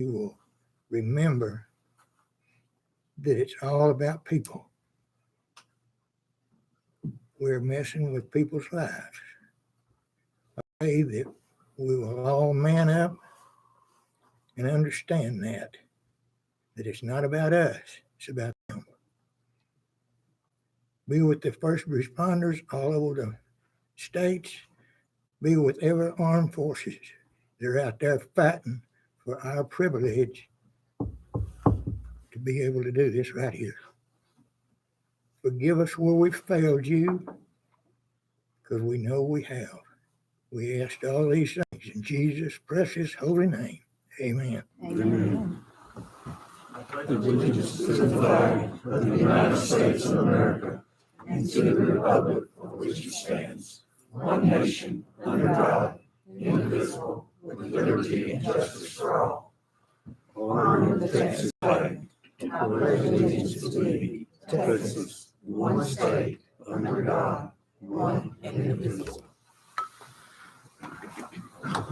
you will remember that it's all about people. We're messing with people's lives. I pray that we will all man up and understand that it's not about us, it's about them. Be with the first responders all over the states. Be with every armed forces. They're out there fighting for our privilege to be able to do this right here. Forgive us where we've failed you, because we know we have. We asked all these things in Jesus' precious holy name. Amen. Amen. I pledge allegiance to the flag of the United States of America and to the republic for which it stands, one nation, under God, indivisible, with liberty and justice for all. Honor the Texas flag. I pledge allegiance to thee, Texas, one state, under God, one and indivisible.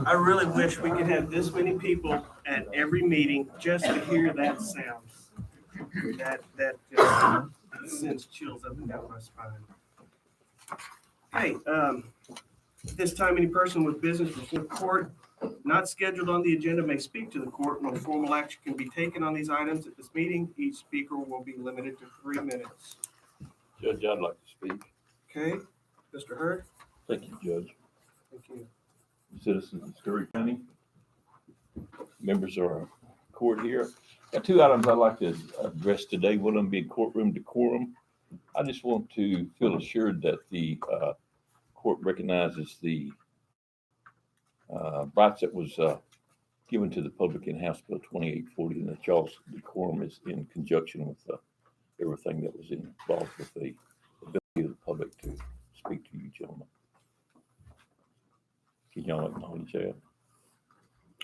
I really wish we could have this many people at every meeting just to hear that sound. That just sends chills up and down my spine. Okay, this time any person with business before court not scheduled on the agenda may speak to the court. No formal action can be taken on these items at this meeting. Each speaker will be limited to 3 minutes. Judge, I'd like to speak. Okay, Mr. Hurd? Thank you, Judge. Thank you. Citizens of Scurry County, members of our court here. Got 2 items I'd like to address today. One of them being courtroom decorum. I just want to feel assured that the court recognizes the rights that was given to the public in House Bill 2840, and that y'all's decorum is in conjunction with everything that was involved with the ability of the public to speak to you gentlemen. Can y'all acknowledge that?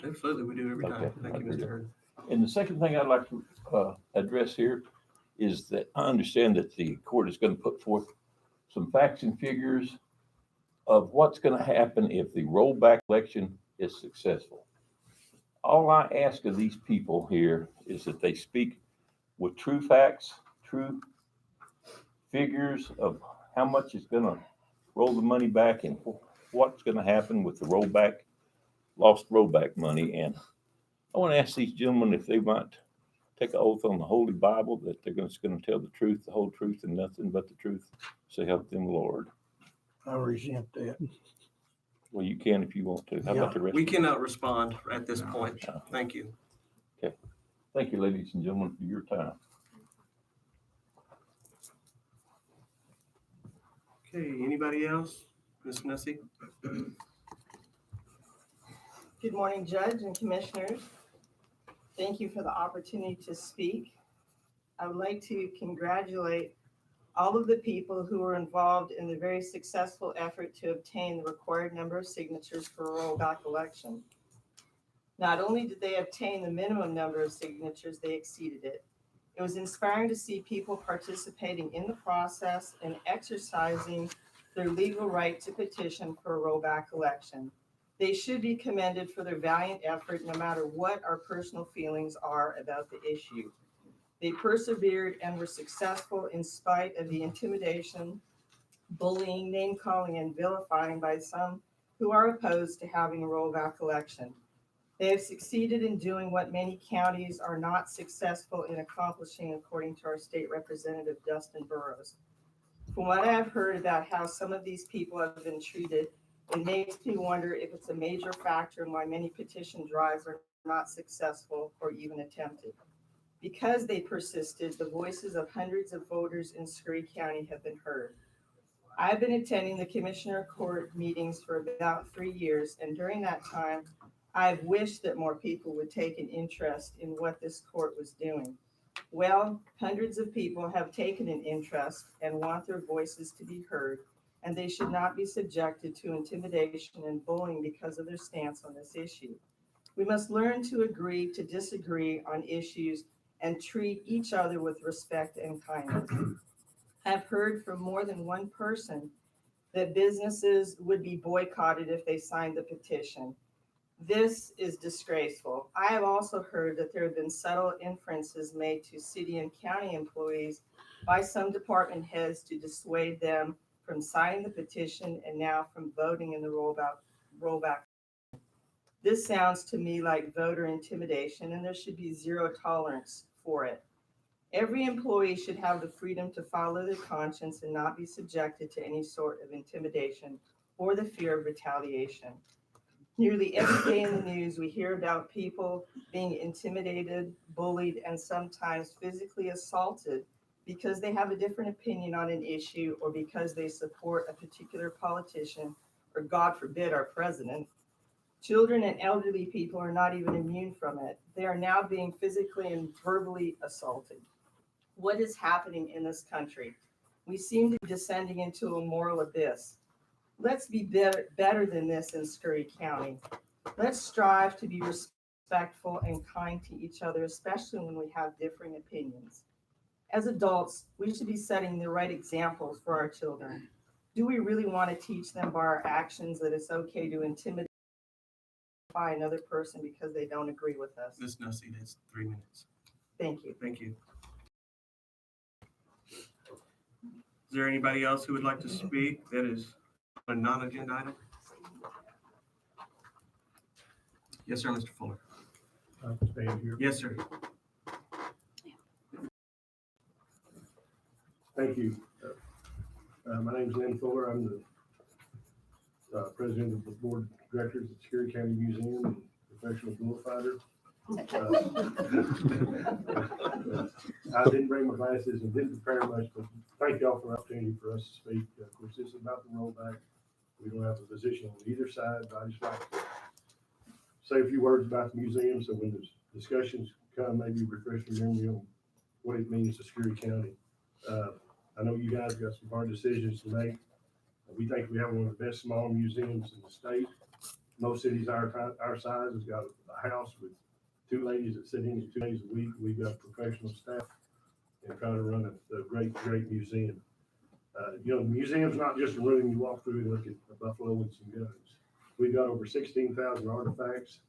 Absolutely, we do every time. Okay, Thank you, Mr. Hurd. And the second thing I'd like to address here is that I understand that the court is going to put forth some facts and figures of what's going to happen if the rollback election is successful. All I ask of these people here is that they speak with true facts, true figures of how much is going to roll the money back and what's going to happen with the lost rollback money. And I want to ask these gentlemen if they might take an oath on the Holy Bible that they're just going to tell the truth, the whole truth, and nothing but the truth. So help them, Lord. I resent that. Well, you can if you want to. How about the rest? We cannot respond at this point. Thank you. Okay. Thank you, ladies and gentlemen, for your time. Okay, anybody else? Ms. Nessie? Good morning, Judge and Commissioners. Thank you for the opportunity to speak. I would like to congratulate all of the people who were involved in the very successful effort to obtain the required number of signatures for a rollback election. Not only did they obtain the minimum number of signatures, they exceeded it. It was inspiring to see people participating in the process and exercising their legal right to petition for a rollback election. They should be commended for their valiant effort, no matter what our personal feelings are about the issue. They persevered and were successful in spite of the intimidation, bullying, name-calling, and vilifying by some who are opposed to having a rollback election. They have succeeded in doing what many counties are not successful in accomplishing, according to our state representative, Dustin Burrows. From what I have heard about how some of these people have been treated, it makes me wonder if it's a major factor in why many petition drives are not successful or even attempted. Because they persisted, the voices of hundreds of voters in Scurry County have been heard. I've been attending the Commissioner Court meetings for about 3 years, and during that time, I've wished that more people would take an interest in what this court was doing. Well, hundreds of people have taken an interest and want their voices to be heard, and they should not be subjected to intimidation and bullying because of their stance on this issue. We must learn to agree to disagree on issues and treat each other with respect and kindness. I've heard from more than one person that businesses would be boycotted if they signed the petition. This is disgraceful. I have also heard that there have been subtle inferences made to city and county employees by some department heads to dissuade them from signing the petition and now from voting in the rollback. This sounds to me like voter intimidation, and there should be zero tolerance for it. Every employee should have the freedom to follow their conscience and not be subjected to any sort of intimidation or the fear of retaliation. Nearly every day in the news, we hear about people being intimidated, bullied, and sometimes physically assaulted because they have a different opinion on an issue or because they support a particular politician or, God forbid, our president. Children and elderly people are not even immune from it. They are now being physically and verbally assaulted. What is happening in this country? We seem to be descending into a moral abyss. Let's be better than this in Scurry County. Let's strive to be respectful and kind to each other, especially when we have differing opinions. As adults, we should be setting the right examples for our children. Do we really want to teach them by our actions that it's okay to intimidate another person because they don't agree with us? Ms. Nussey, that's 3 minutes. Thank you. Thank you. Is there anybody else who would like to speak that is a non-agenda item? Yes, sir, Mr. Fuller. Stand here. Yes, sir. Thank you. My name is Lynn Fuller. I'm the president of the board of directors at Scurry County Museum and professional bullfighter. I didn't bring my glasses and didn't prepare much, but thank y'all for the opportunity for us to speak. Of course, this is about the rollback. We don't have a position on either side, but I just like to say a few words about the museum so when the discussions come, maybe refresh your memory on what it means to Scurry County. I know you guys got some hard decisions to make. We think we have one of the best small museums in the state. Most cities our size has got a house with 2 ladies that sit in it 2 days a week. We've got professional staff and try to run a great museum. The museum's not just a room you walk through and look at a buffalo and some guns. We've got over 16,000 artifacts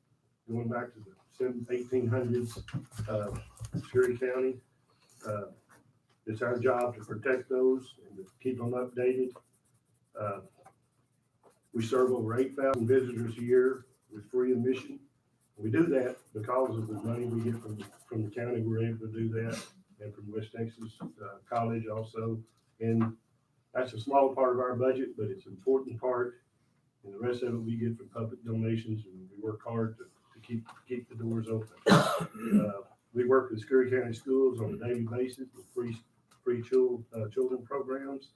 going back to the 1800s, Scurry County. It's our job to protect those and to keep them updated. We serve over 8,000 visitors a year with free admission. We do that because of the money we get from the county. We're able to do that, and from West Texas College also. And that's a small part of our budget, but it's an important part. And the rest of it we get from public donations, and we work hard to keep the doors open. We work with Scurry County schools on a daily basis with free children programs.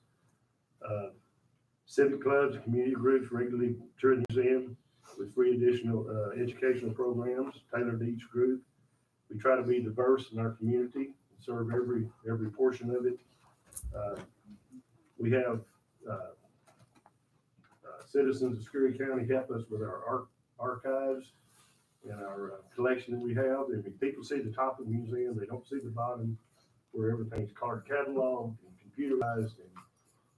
Civic clubs and community groups regularly tour the museum with free additional educational programs tailored to each group. We try to be diverse in our community and serve every portion of it. We have citizens of Scurry County help us with our archives and our collection that we have. And when people see the top of the museum, they don't see the bottom where everything's card cataloged and computerized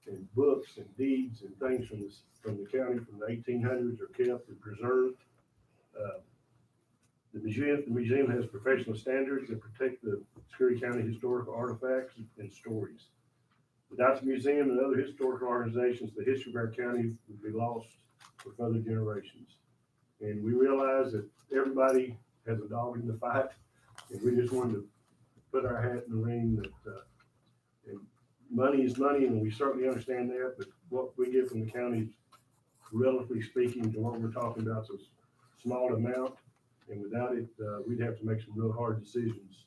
and books and deeds and things from the county from the 1800s are kept and preserved. The museum has professional standards that protect the Scurry County historical artifacts and stories. Without the museum and other historical organizations, the history of our county would be lost for further generations. And we realize that everybody has a dog in the fight, and we just wanted to put our hat in the ring that and money is money, and we certainly understand that, but what we get from the county, relatively speaking to what we're talking about, is a small amount, and without it, we'd have to make some real hard decisions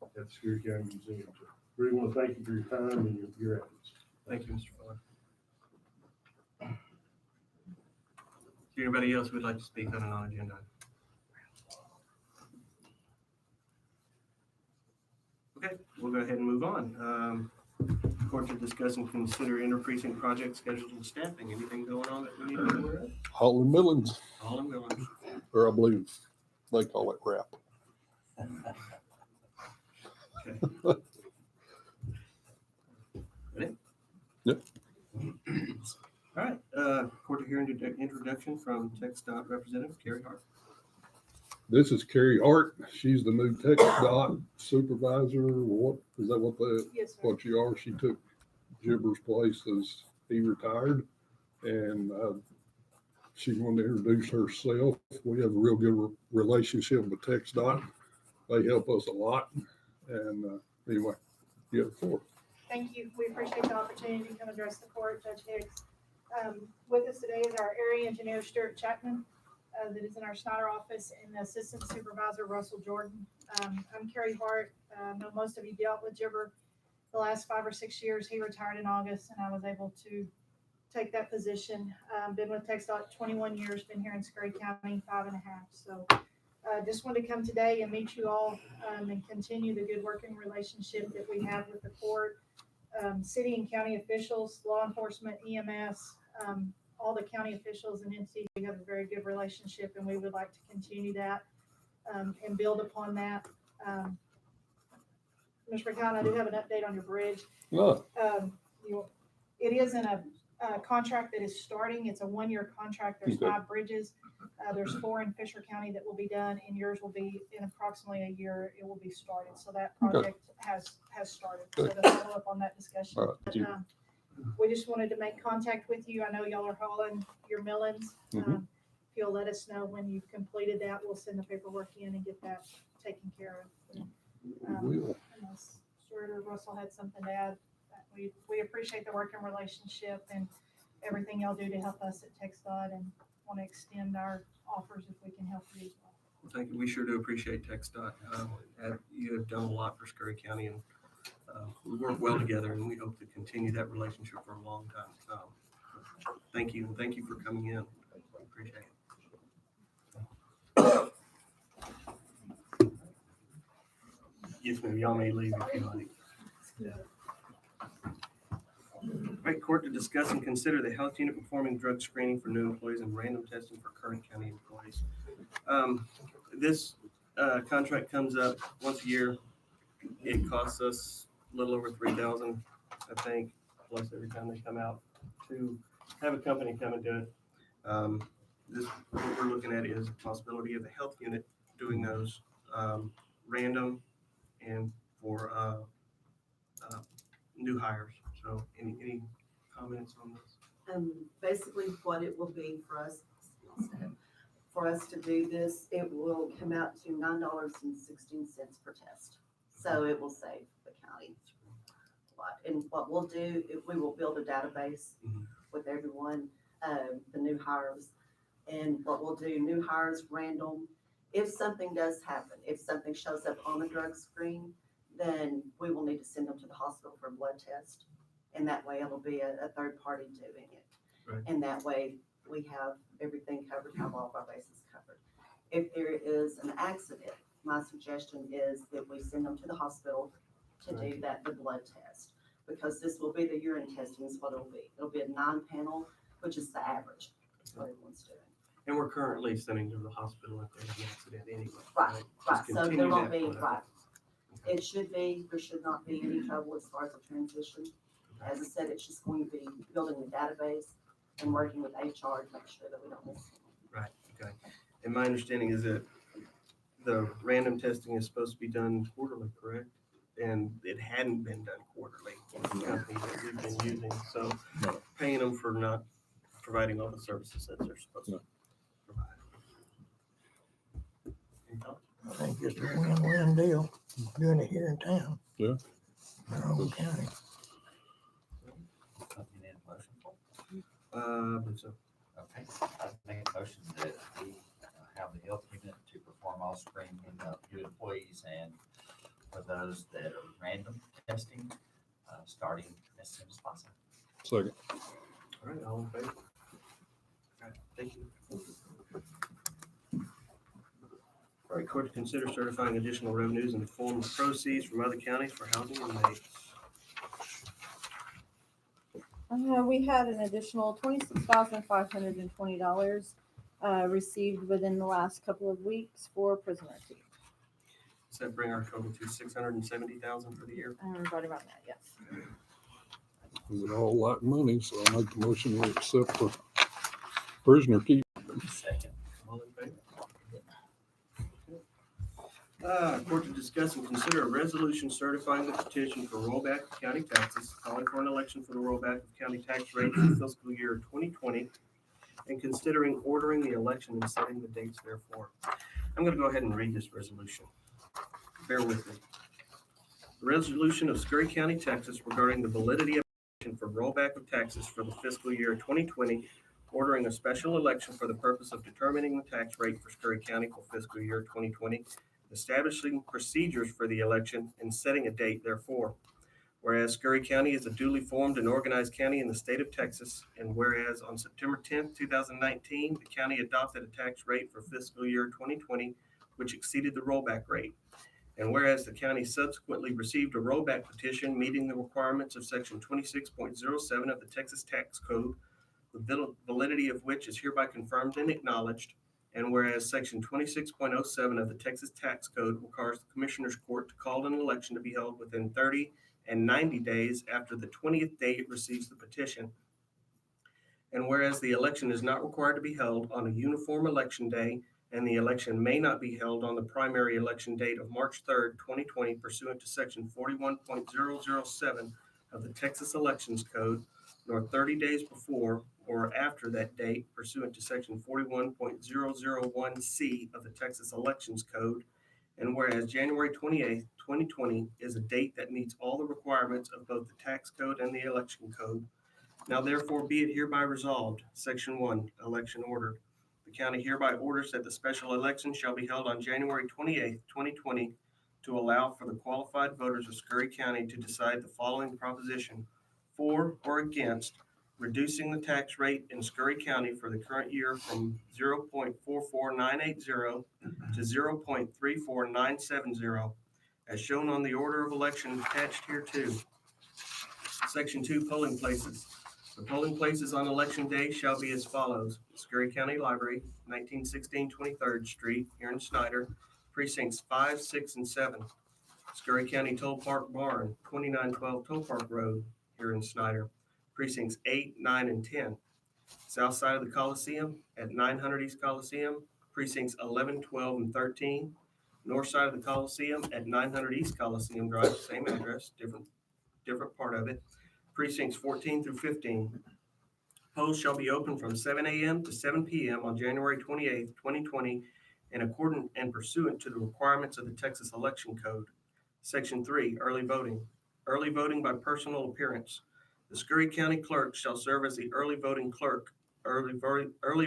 at the Scurry County Museum. So really want to thank you for your time and your efforts. Thank you, Mr. Fuller. Is there anybody else who would like to speak on a non-agenda item? Okay, we'll go ahead and move on. Court to discuss and consider interprecinct project schedule and staffing. Anything going on that we need to be aware of? All in Millings, All I'm going. or I believe they call it rap. Okay. Ready? Yep. All right, court to hear introduction from TxDOT Representative Carrie Hart. This is Carrie Hart. She's the new TxDOT supervisor. What is that? Yes, sir. What you are? She took Gibber's place as he retired, and she's going to introduce herself. We have a real good relationship with TxDOT. They help us a lot, and anyway, you have the floor. Thank you. We appreciate the opportunity to come address the court, Judge Hicks. With us today is our area engineer, Stuart Chapman, that is in our Snyder office, and Assistant Supervisor Russell Jordan. I'm Carrie Hart. I know most of you dealt with Gibber the last 5 or 6 years. He retired in August, and I was able to take that position. Been with TxDOT 21 years, been here in Scurry County 5.5. So just wanted to come today and meet you all and continue the good working relationship that we have with the court, city and county officials, law enforcement, EMS, all the county officials and entities. We have a very good relationship, and we would like to continue that and build upon that. Mr. McCown, I do have an update on your bridge. Look, It is in a contract that is starting. It's a 1-year contract. There's Okay. 5 bridges. There's 4 in Fisher County that will be done, and yours will be in approximately a year. It will be started. So that Okay. project has started. So to follow up on that discussion. all right, But, you- we just wanted to make contact with you. I know y'all are hauling your millings. Mhm. If you'll let us know when you've completed that, we'll send the paperwork in and get that taken care of. We will. Unless Stuart or Russell had something to add, we appreciate the working relationship and everything y'all do to help us at TxDOT, and want to extend our offers if we can help you as well. Well, thank you. We sure do appreciate TxDOT. You have done a lot for Scurry County, and we work well together, and we hope to continue that relationship for a long time. Thank you, and thank you for coming in. Appreciate it. Yes, ma'am. Y'all may leave if you like. Right, court to discuss and consider the health unit performing drug screening for new employees and random testing for current county employees. This contract comes up once a year. It costs us a little over $3,000, I think, plus every time they come out to have a company come and do it. What we're looking at is the possibility of the health unit doing those random and for new hires. So any comments on this? Basically what it will be for us to do this, it will come out to $9.16 per test. So it will save the county a lot. And what we'll do, we will build a database with everyone, the new hires. And what we'll do, new hires, random. If something does happen, if something shows up on the drug screen, then we will need to send them to the hospital for a blood test. And that way it'll be a third party doing it. Right. And that way we have everything covered, have all of our bases covered. If there is an accident, my suggestion is that we send them to the hospital to do the blood test. Because this will be the urine testing is what it'll be. It'll be a 9-panel, which is the average. That's what everyone's doing. And we're currently sending to the hospital if there's an accident anyway. Right. Just So there continue won't that be, for that. right. There should not be any trouble as far as the transition. As I said, it's just going to be building the database and working with HR to make sure that we don't miss anything. Right, okay. And my understanding is that the random testing is supposed to be done quarterly, correct? And it hadn't been done quarterly with the company that we've been using, so No. paying them for not providing all the services that they're supposed to No. provide. Any thoughts? I think it's a win-win deal, doing it here in town. Yeah. In our own county. You need a motion for? I believe so. Okay, I make a motion that we have the health unit to perform all screening of new employees and for those that are random testing, starting as soon as possible. Second. All right, all in favor? All right, thank you. All right, court to consider certifying additional revenues in the form of proceeds from other counties for housing inmates. We had an additional $26,520 received within the last couple of weeks for prisoner fee. Does that bring our total to $670,000 for the year? Right around that, yes. Is it all like money? So I make the motion we accept the prisoner keep. Second. All in favor? Court to discuss and consider a resolution certifying the petition for rollback of county taxes, calling for an election for the rollback of county tax rate for fiscal year 2020, and considering ordering the election and setting the dates therefore. I'm going to go ahead and read this resolution. Bear with me. The resolution of Scurry County, Texas regarding the validity of election for rollback of taxes for the fiscal year 2020, ordering a special election for the purpose of determining the tax rate for Scurry County for fiscal year 2020, establishing procedures for the election and setting a date therefore. Whereas Scurry County is a duly formed and organized county in the state of Texas, and whereas on September 10th, 2019, the county adopted a tax rate for fiscal year 2020, which exceeded the rollback rate. And whereas the county subsequently received a rollback petition meeting the requirements of section 26.07 of the Texas Tax Code, the validity of which is hereby confirmed and acknowledged. And whereas section 26.07 of the Texas Tax Code requires the Commissioners Court to call an election to be held within 30 and 90 days after the 20th day it receives the petition. And whereas the election is not required to be held on a uniform election day, and the election may not be held on the primary election date of March 3rd, 2020, pursuant to section 41.007 of the Texas Elections Code, nor 30 days before or after that date pursuant to section 41.001C of the Texas Elections Code. And whereas January 28th, 2020 is a date that meets all the requirements of both the tax code and the election code. Now therefore be it hereby resolved, section 1, election order. The county hereby orders that the special election shall be held on January 28th, 2020 to allow for the qualified voters of Scurry County to decide the following proposition: for or against reducing the tax rate in Scurry County for the current year from 0.44980 to 0.34970, as shown on the order of election attached hereto. Section 2, polling places. The polling places on election day shall be as follows: Scurry County Library, 1916 23rd Street, here in Snyder, precincts 5, 6, and 7. Scurry County Toll Park Barn, 2912 Toll Park Road, here in Snyder, precincts 8, 9, and 10. South side of the Coliseum at 900 East Coliseum, precincts 11, 12, and 13. North side of the Coliseum at 900 East Coliseum Drive, same address, different part of it, precincts 14 through 15. Polls shall be open from 7 a.m. to 7 p.m. on January 28th, 2020, in accordance and pursuant to the requirements of the Texas Election Code. Section 3, early voting. Early voting by personal appearance. The Scurry County Clerk shall serve as the early voting clerk. Early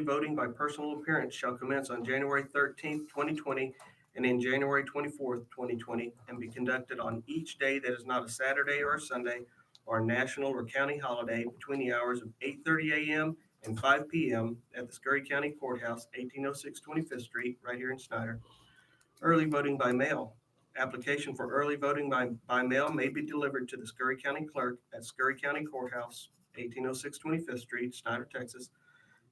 voting by personal appearance shall commence on January 13th, 2020, and in January 24th, 2020, and be conducted on each day that is not a Saturday or a Sunday or a national or county holiday between the hours of 8:30 a.m. and 5 p.m. at the Scurry County Courthouse, 1806 25th Street, right here in Snyder. Early voting by mail. Application for early voting by mail may be delivered to the Scurry County Clerk at Scurry County Courthouse, 1806 25th Street, Snyder, Texas,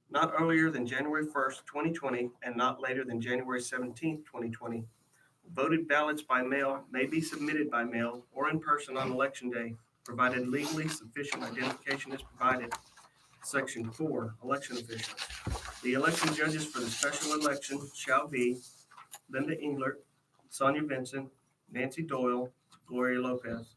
not earlier than January 1st, 2020, and not later than January 17th, 2020. Voted ballots by mail may be submitted by mail or in person on election day, provided legally sufficient identification is provided. Section 4, election officials. The election judges for the special election shall be Linda Englert, Sonia Vincent, Nancy Doyle, Gloria Lopez,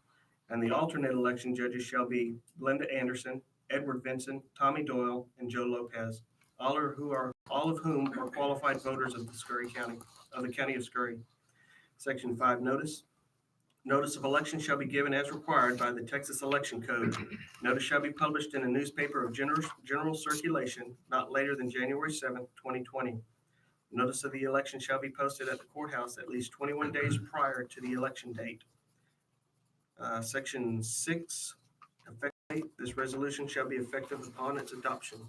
and the alternate election judges shall be Linda Anderson, Edward Vincent, Tommy Doyle, and Joe Lopez, all of whom are qualified voters of the county of Scurry. Section 5, notice. Notice of election shall be given as required by the Texas Election Code. Notice shall be published in a newspaper of general circulation not later than January 7th, 2020. Notice of the election shall be posted at the courthouse at least 21 days prior to the election date. Section 6, effective date. This resolution shall be effective upon its adoption.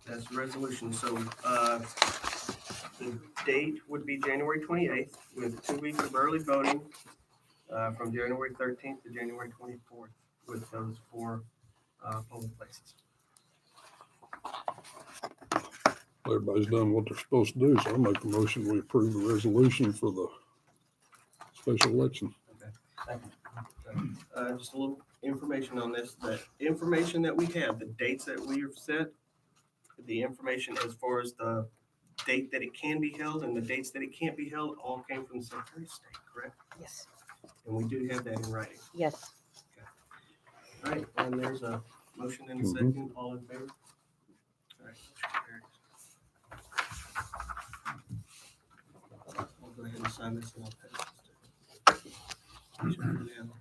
That's the resolution. So the date would be January 28th with 2 weeks of early voting from January 13th to January 24th with those 4 polling places. Everybody's done what they're supposed to do, so I'll make a motion, we approve the resolution for the special election. Just a little information on this. The information that we have, the dates that we have set, the information as far as the date that it can be held and the dates that it can't be held all came from the Secretary of State, correct? Yes. And we do have that in writing. Yes. All right, and there's a motion and a second. All in favor? All right, motion carries. I'll go ahead and sign this and I'll pass this to Juliana.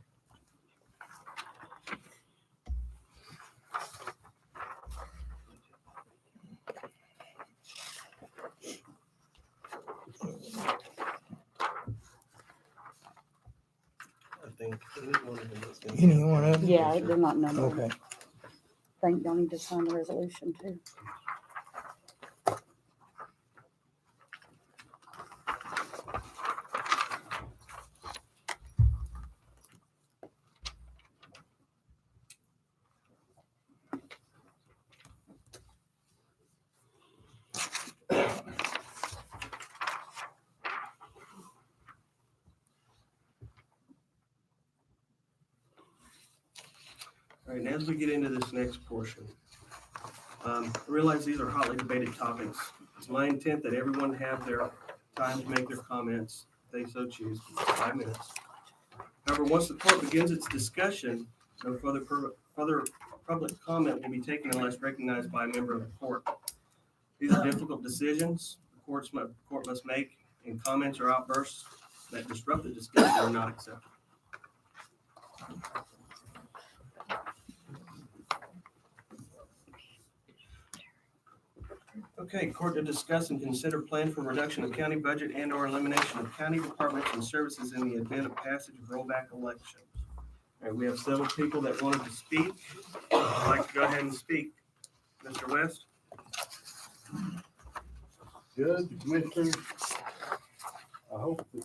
I think any one of them is gonna be- Any one of them? Yeah, they're not numbered. Okay. Think y'all need to sign the resolution too. All right, and as we get into this next portion, I realize these are hotly debated topics. It's my intent that everyone have their time to make their comments, if they so choose, 5 minutes. However, once the court begins its discussion, no further public comment will be taken unless recognized by a member of the court. These are difficult decisions the court must make, and comments or outbursts that disrupt the discussion are not acceptable. Okay, court to discuss and consider plan for reduction of county budget and or elimination of county departments and services in the event of passage of rollback elections. All right, we have several people that wanted to speak. I'd like to go ahead and speak. Mr. West? Judge, Commissioners, I hope that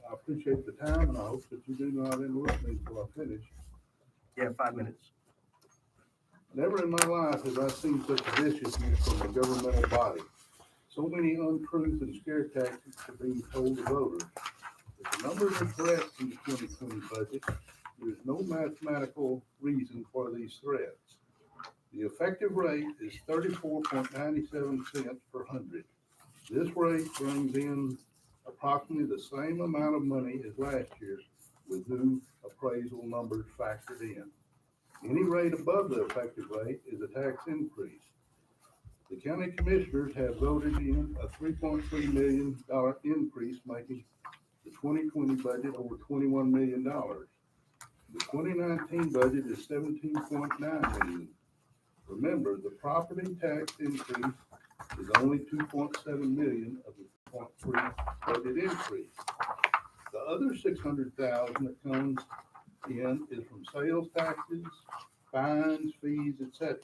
I appreciate the time and I hope that you do not interrupt me until I finish. Yeah, 5 minutes. Never in my life have I seen such viciousness from a governmental body. So many untruths and scare tactics are being told to voters. If the numbers are correct in the 2020 budget, there is no mathematical reason for these threats. The effective rate is 34.97 cents per hundred. This rate brings in approximately the same amount of money as last year with new appraisal numbers factored in. Any rate above the effective rate is a tax increase. The county commissioners have voted in a $3.3 million increase, making the 2020 budget over $21 million. The 2019 budget is $17.9 million. Remember, the property tax increase is only $2.7 million of the $2.3 budget increase. The other $600,000 that comes in is from sales taxes, fines, fees, etc.,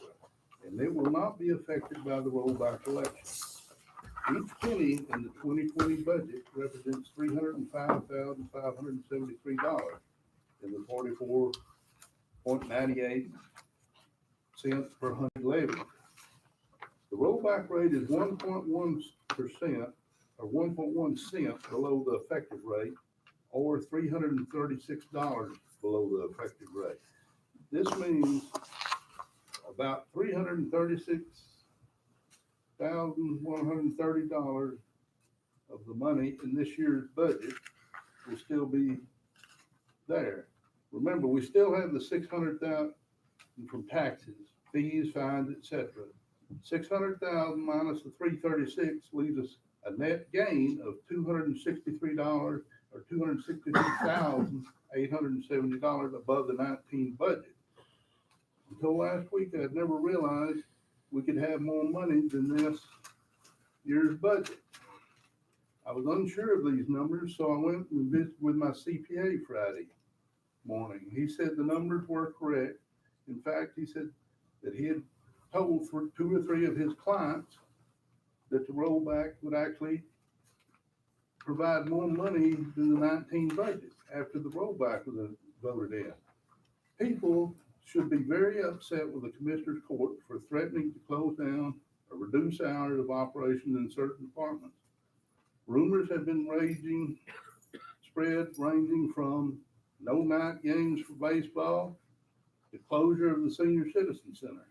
and they will not be affected by the rollback election. Each penny in the 2020 budget represents $305,573 in the 44.98 cents per hundred levy. The rollback rate is 1.1% or 1.1 cents below the effective rate, or $336 below the effective rate. This means about $336,130 of the money in this year's budget will still be there. Remember, we still have the $600,000 from taxes, fees, fines, etc. $600,000 minus the $336 leaves us a net gain of $263 or $263,870 above the 19 budget. Until last week, I'd never realized we could have more money than this year's budget. I was unsure of these numbers, so I went and visited with my CPA Friday morning. He said the numbers were correct. In fact, he said that he had told for 2 or 3 of his clients that the rollback would actually provide more money than the 19 budget after the rollback was voted in. People should be very upset with the Commissioner's Court for threatening to close down or reduce hours of operation in certain departments. Rumors have been ranging from no night games for baseball to closure of the Senior Citizen Center.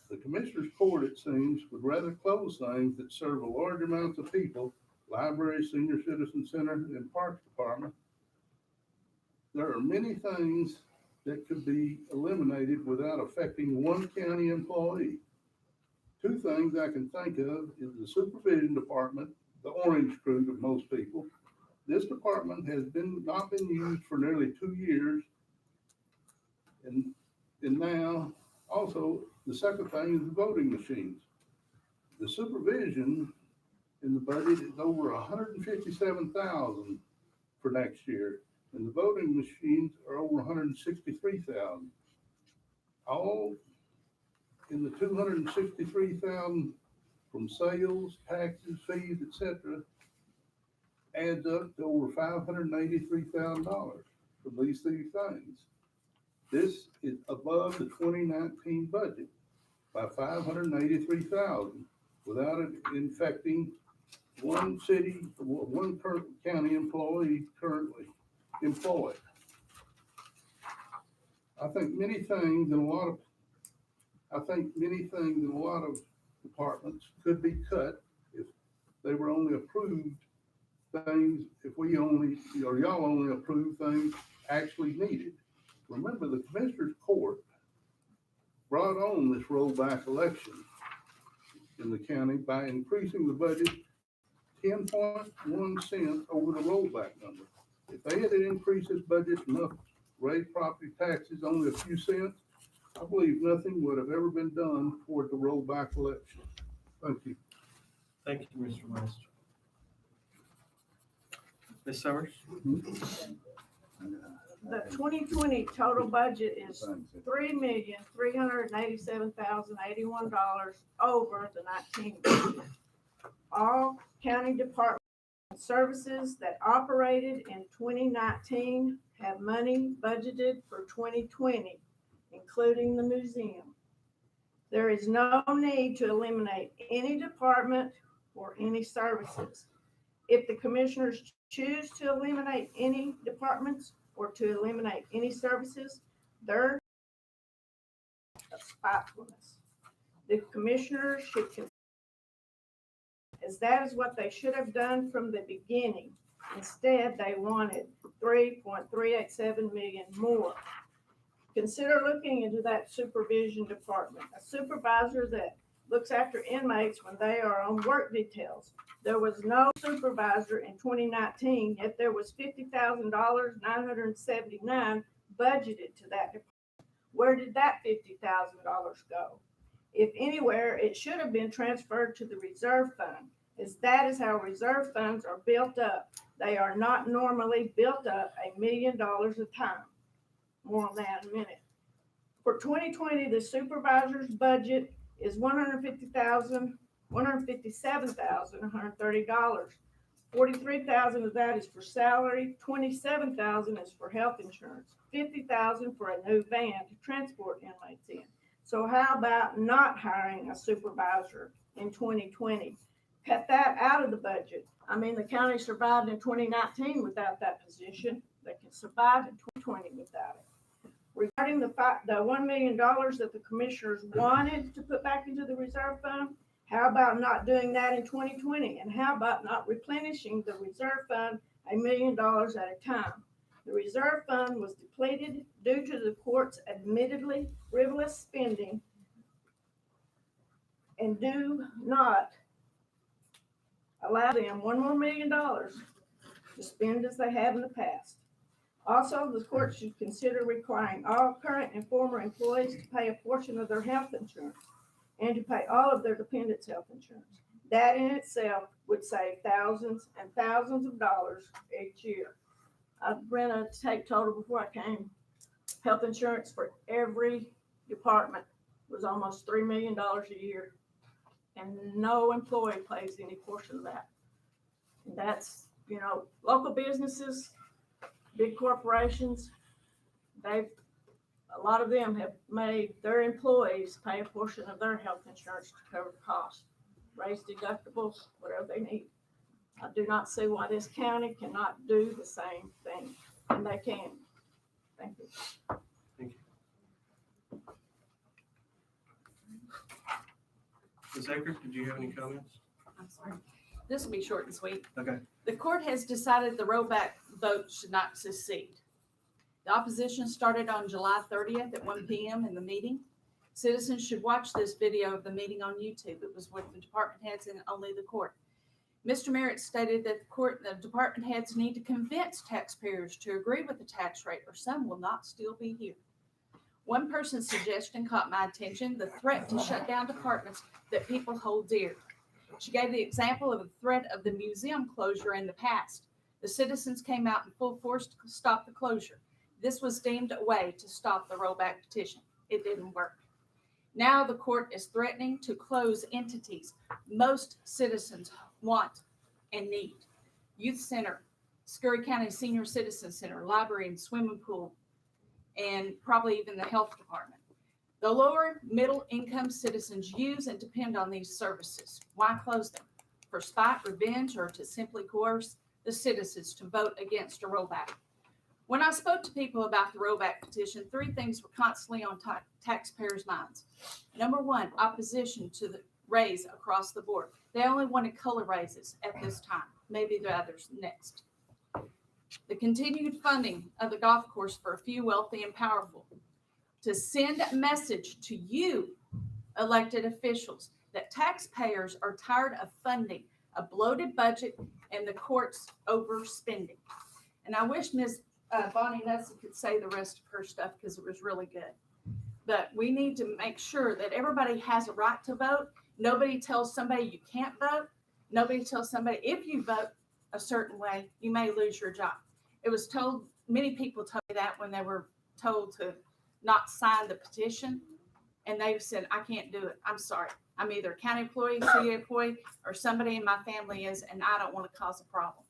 The Commissioners Court, it seems, would rather close things that serve a large amounts of people, library, senior citizen center, and parks department. There are many things that could be eliminated without affecting one county employee. Two things I can think of is the supervision department, the orange crew to most people. This department has not been used for nearly 2 years. And now, also, the second thing is the voting machines. The supervision in the budget is over 157,000 for next year, and the voting machines are over 163,000. All in the 263,000 from sales, taxes, fees, etc., adds up to over $583,000 from these three things. This is above the 2019 budget by $583,000 without it infecting one county employee currently employed. I think many things in a lot of departments could be cut if they were only approved things, if we only, or y'all only approve things actually needed. Remember, the Commissioners Court brought on this rollback election in the county by increasing the budget 10.1 cents over the rollback number. If they had increased this budget enough, raise property taxes only a few cents, I believe nothing would have ever been done toward the rollback election. Thank you. Thank you, Mr. West. Ms. Summers? The 2020 total budget is $3,387,081 over the 19 budget. All county department services that operated in 2019 have money budgeted for 2020, including the museum. There is no need to eliminate any department or any services. If the commissioners choose to eliminate any departments or to eliminate any services, they're of spitefulness. The commissioners should consider, as that is what they should have done from the beginning. Instead, they wanted 3.387 million more. Consider looking into that supervision department, a supervisor that looks after inmates when they are on work details. There was no supervisor in 2019, yet there was $50,979 budgeted to that department. Where did that $50,000 go? If anywhere, it should have been transferred to the reserve fund, as that is how reserve funds are built up. They are not normally built up $1 million a time. More on that in a minute. For 2020, the supervisor's budget is $157,130. $43,000 of that is for salary, $27,000 is for health insurance, $50,000 for a new van to transport inmates in. So how about not hiring a supervisor in 2020? Cut that out of the budget. I mean, the county survived in 2019 without that position. They can survive in 2020 without it. Regarding the $1 million that the commissioners wanted to put back into the reserve fund, how about not doing that in 2020? And how about not replenishing the reserve fund $1 million at a time? The reserve fund was depleted due to the court's admittedly frivolous spending, and do not allow them $1 more million to spend as they have in the past. Also, the court should consider requiring all current and former employees to pay a portion of their health insurance and to pay all of their dependents' health insurance. That in itself would save thousands and thousands of dollars each year. I ran a take total before I came. Health insurance for every department was almost $3 million a year, and no employee pays any portion of that. And that's, local businesses, big corporations, a lot of them have made their employees pay a portion of their health insurance to cover the cost, raise deductibles, whatever they need. I do not see why this county cannot do the same thing, and they can. Thank you. Thank you. Ms. Eckert, did you have any comments? I'm sorry. This will be short and sweet. Okay. The court has decided the rollback vote should not succeed. The opposition started on July 30th at 1 p.m. in the meeting. Citizens should watch this video of the meeting on YouTube. It was with the department heads and only the court. Mr. Merritt stated that the department heads need to convince taxpayers to agree with the tax rate or some will not still be here. One person's suggestion caught my attention, the threat to shut down departments that people hold dear. She gave the example of the threat of the museum closure in the past. The citizens came out in full force to stop the closure. This was deemed a way to stop the rollback petition. It didn't work. Now the court is threatening to close entities most citizens want and need. Youth Center, Scurry County Senior Citizen Center, library and swimming pool, and probably even the health department. The lower middle income citizens use and depend on these services. Why close them? For spite, revenge, or to simply coerce the citizens to vote against a rollback? When I spoke to people about the rollback petition, three things were constantly on taxpayers' minds. Number one, opposition to the raise across the board. They only wanted color raises at this time. Maybe the others next. The continued funding of the golf course for a few wealthy and powerful. To send a message to you, elected officials, that taxpayers are tired of funding a bloated budget and the court's overspending. And I wish Ms. Bonnie Nesson could say the rest of her stuff because it was really good. But we need to make sure that everybody has a right to vote. Nobody tells somebody you can't vote. Nobody tells somebody if you vote a certain way, you may lose your job. It was told, many people told me that when they were told to not sign the petition, and they said, I can't do it. I'm sorry. I'm either a county employee, city employee, or somebody in my family is, and I don't want to cause a problem.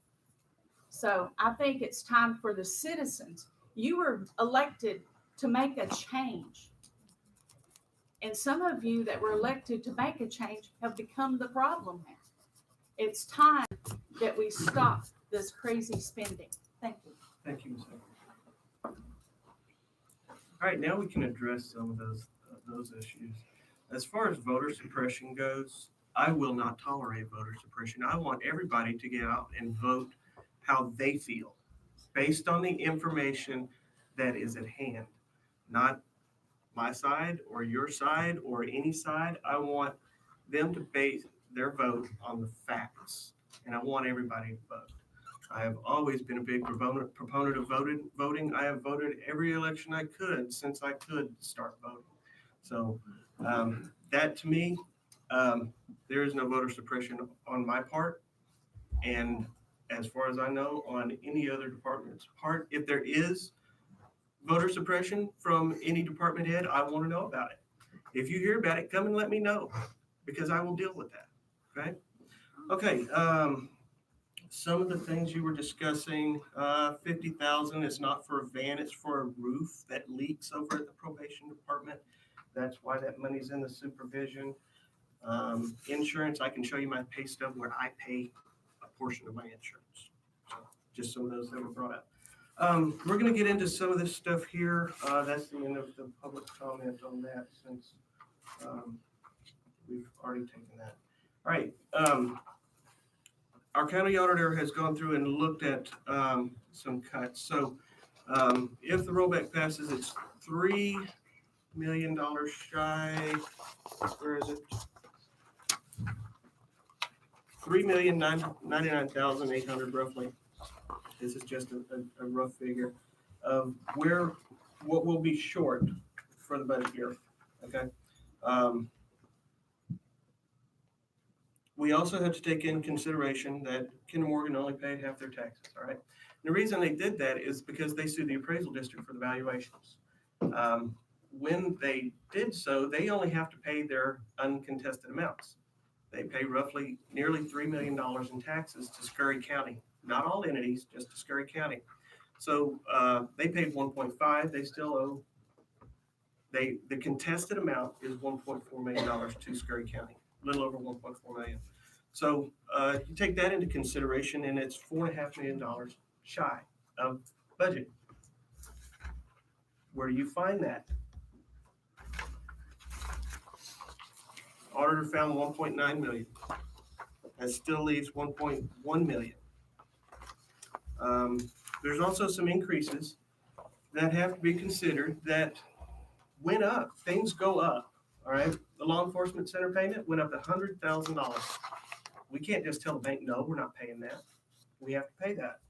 So I think it's time for the citizens. You were elected to make a change. And some of you that were elected to make a change have become the problem now. It's time that we stop this crazy spending. Thank you. Thank you, Ms. Eckert. All right, now we can address some of those issues. As far as voter suppression goes, I will not tolerate voter suppression. I want everybody to get out and vote how they feel, based on the information that is at hand, not my side or your side or any side. I want them to base their vote on the facts, and I want everybody to vote. I have always been a big proponent of voting. I have voted every election I could since I could start voting. So that to me, there is no voter suppression on my part. And as far as I know, on any other department's part, if there is voter suppression from any department head, I want to know about it. If you hear about it, come and let me know, because I will deal with that. Okay. Okay. Some of the things you were discussing, 50,000 is not for a van, it's for a roof that leaks over at the probation department. That's why that money's in the supervision. Insurance, I can show you my pay stub where I pay a portion of my insurance. So just some of those that were brought up. We're going to get into some of this stuff here. That's the end of the public comment on that, since we've already taken that. All right. Our county auditor has gone through and looked at some cuts. So if the rollback passes, it's $3 million shy. Where is it? $3,099,800 roughly. This is just a rough figure of what will be short for the budget year. Okay. We also have to take in consideration that Kinder Morgan only paid half their taxes. All right. And the reason they did that is because they sued the appraisal district for the valuations. When they did so, they only have to pay their uncontested amounts. They pay roughly nearly $3 million in taxes to Scurry County. Not all entities, just to Scurry County. So they paid 1.5. They still owe. The contested amount is $1.4 million to Scurry County, a little over $1.4 million. So you take that into consideration, and it's $4.5 million shy of budget. Where do you find that? Auditor found 1.9 million. That still leaves 1.1 million. There's also some increases that have to be considered that went up. Things go up, all right? The law enforcement center payment went up $100,000. We can't just tell the bank, no, we're not paying that. We have to pay that.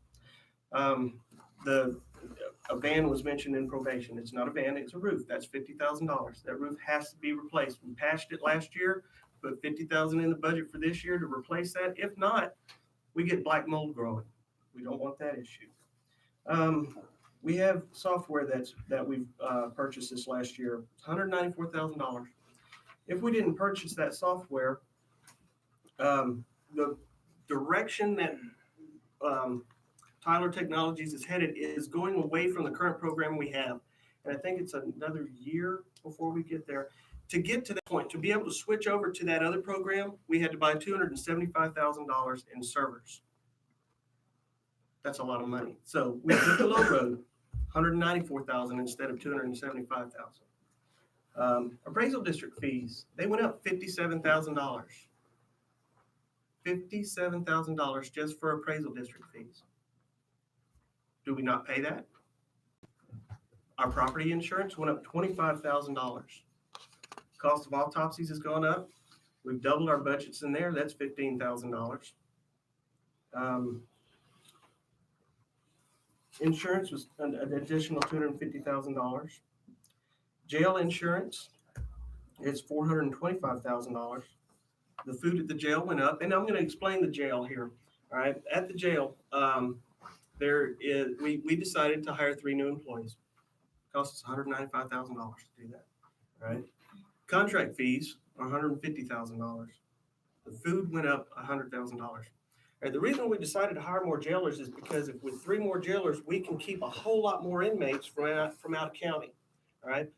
A van was mentioned in probation. It's not a van, it's a roof. That's $50,000. That roof has to be replaced. We patched it last year, put $50,000 in the budget for this year to replace that. If not, we get black mold growing. We don't want that issue. We have software that we've purchased this last year, $194,000. If we didn't purchase that software, the direction that Tyler Technologies is headed is going away from the current program we have. And I think it's another year before we get there. To get to that point, to be able to switch over to that other program, we had to buy $275,000 in servers. That's a lot of money. So we took the low road, $194,000 instead of $275,000. Appraisal district fees, they went up $57,000. $57,000 just for appraisal district fees. Do we not pay that? Our property insurance went up $25,000. Cost of autopsies has gone up. We've doubled our budgets in there. That's $15,000. Insurance was an additional $250,000. Jail insurance is $425,000. The food at the jail went up, and I'm going to explain the jail here. All right, at the jail, we decided to hire 3 new employees. Cost us $195,000 to do that. All right, contract fees are $150,000. The food went up $100,000. Right, the reason we decided to hire more jailers is because if with 3 more jailers, we can keep a whole lot more inmates from out of county. All right.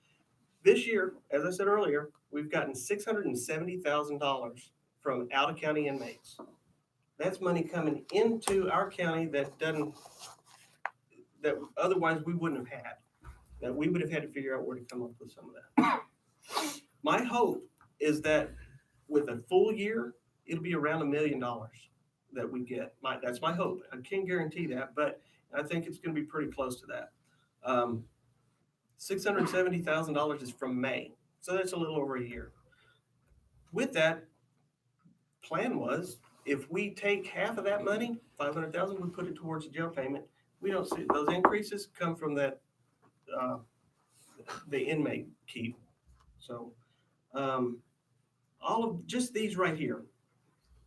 This year, as I said earlier, we've gotten $670,000 from out of county inmates. That's money coming into our county that otherwise we wouldn't have had. That we would have had to figure out where to come up with some of that. My hope is that with a full year, it'll be around $1 million that we get. That's my hope. I can't guarantee that, but I think it's going to be pretty close to that. $670,000 is from May, so that's a little over a year. With that, plan was if we take half of that money, $500,000, we put it towards the jail payment. We don't see those increases come from that the inmate keep. So all of just these right here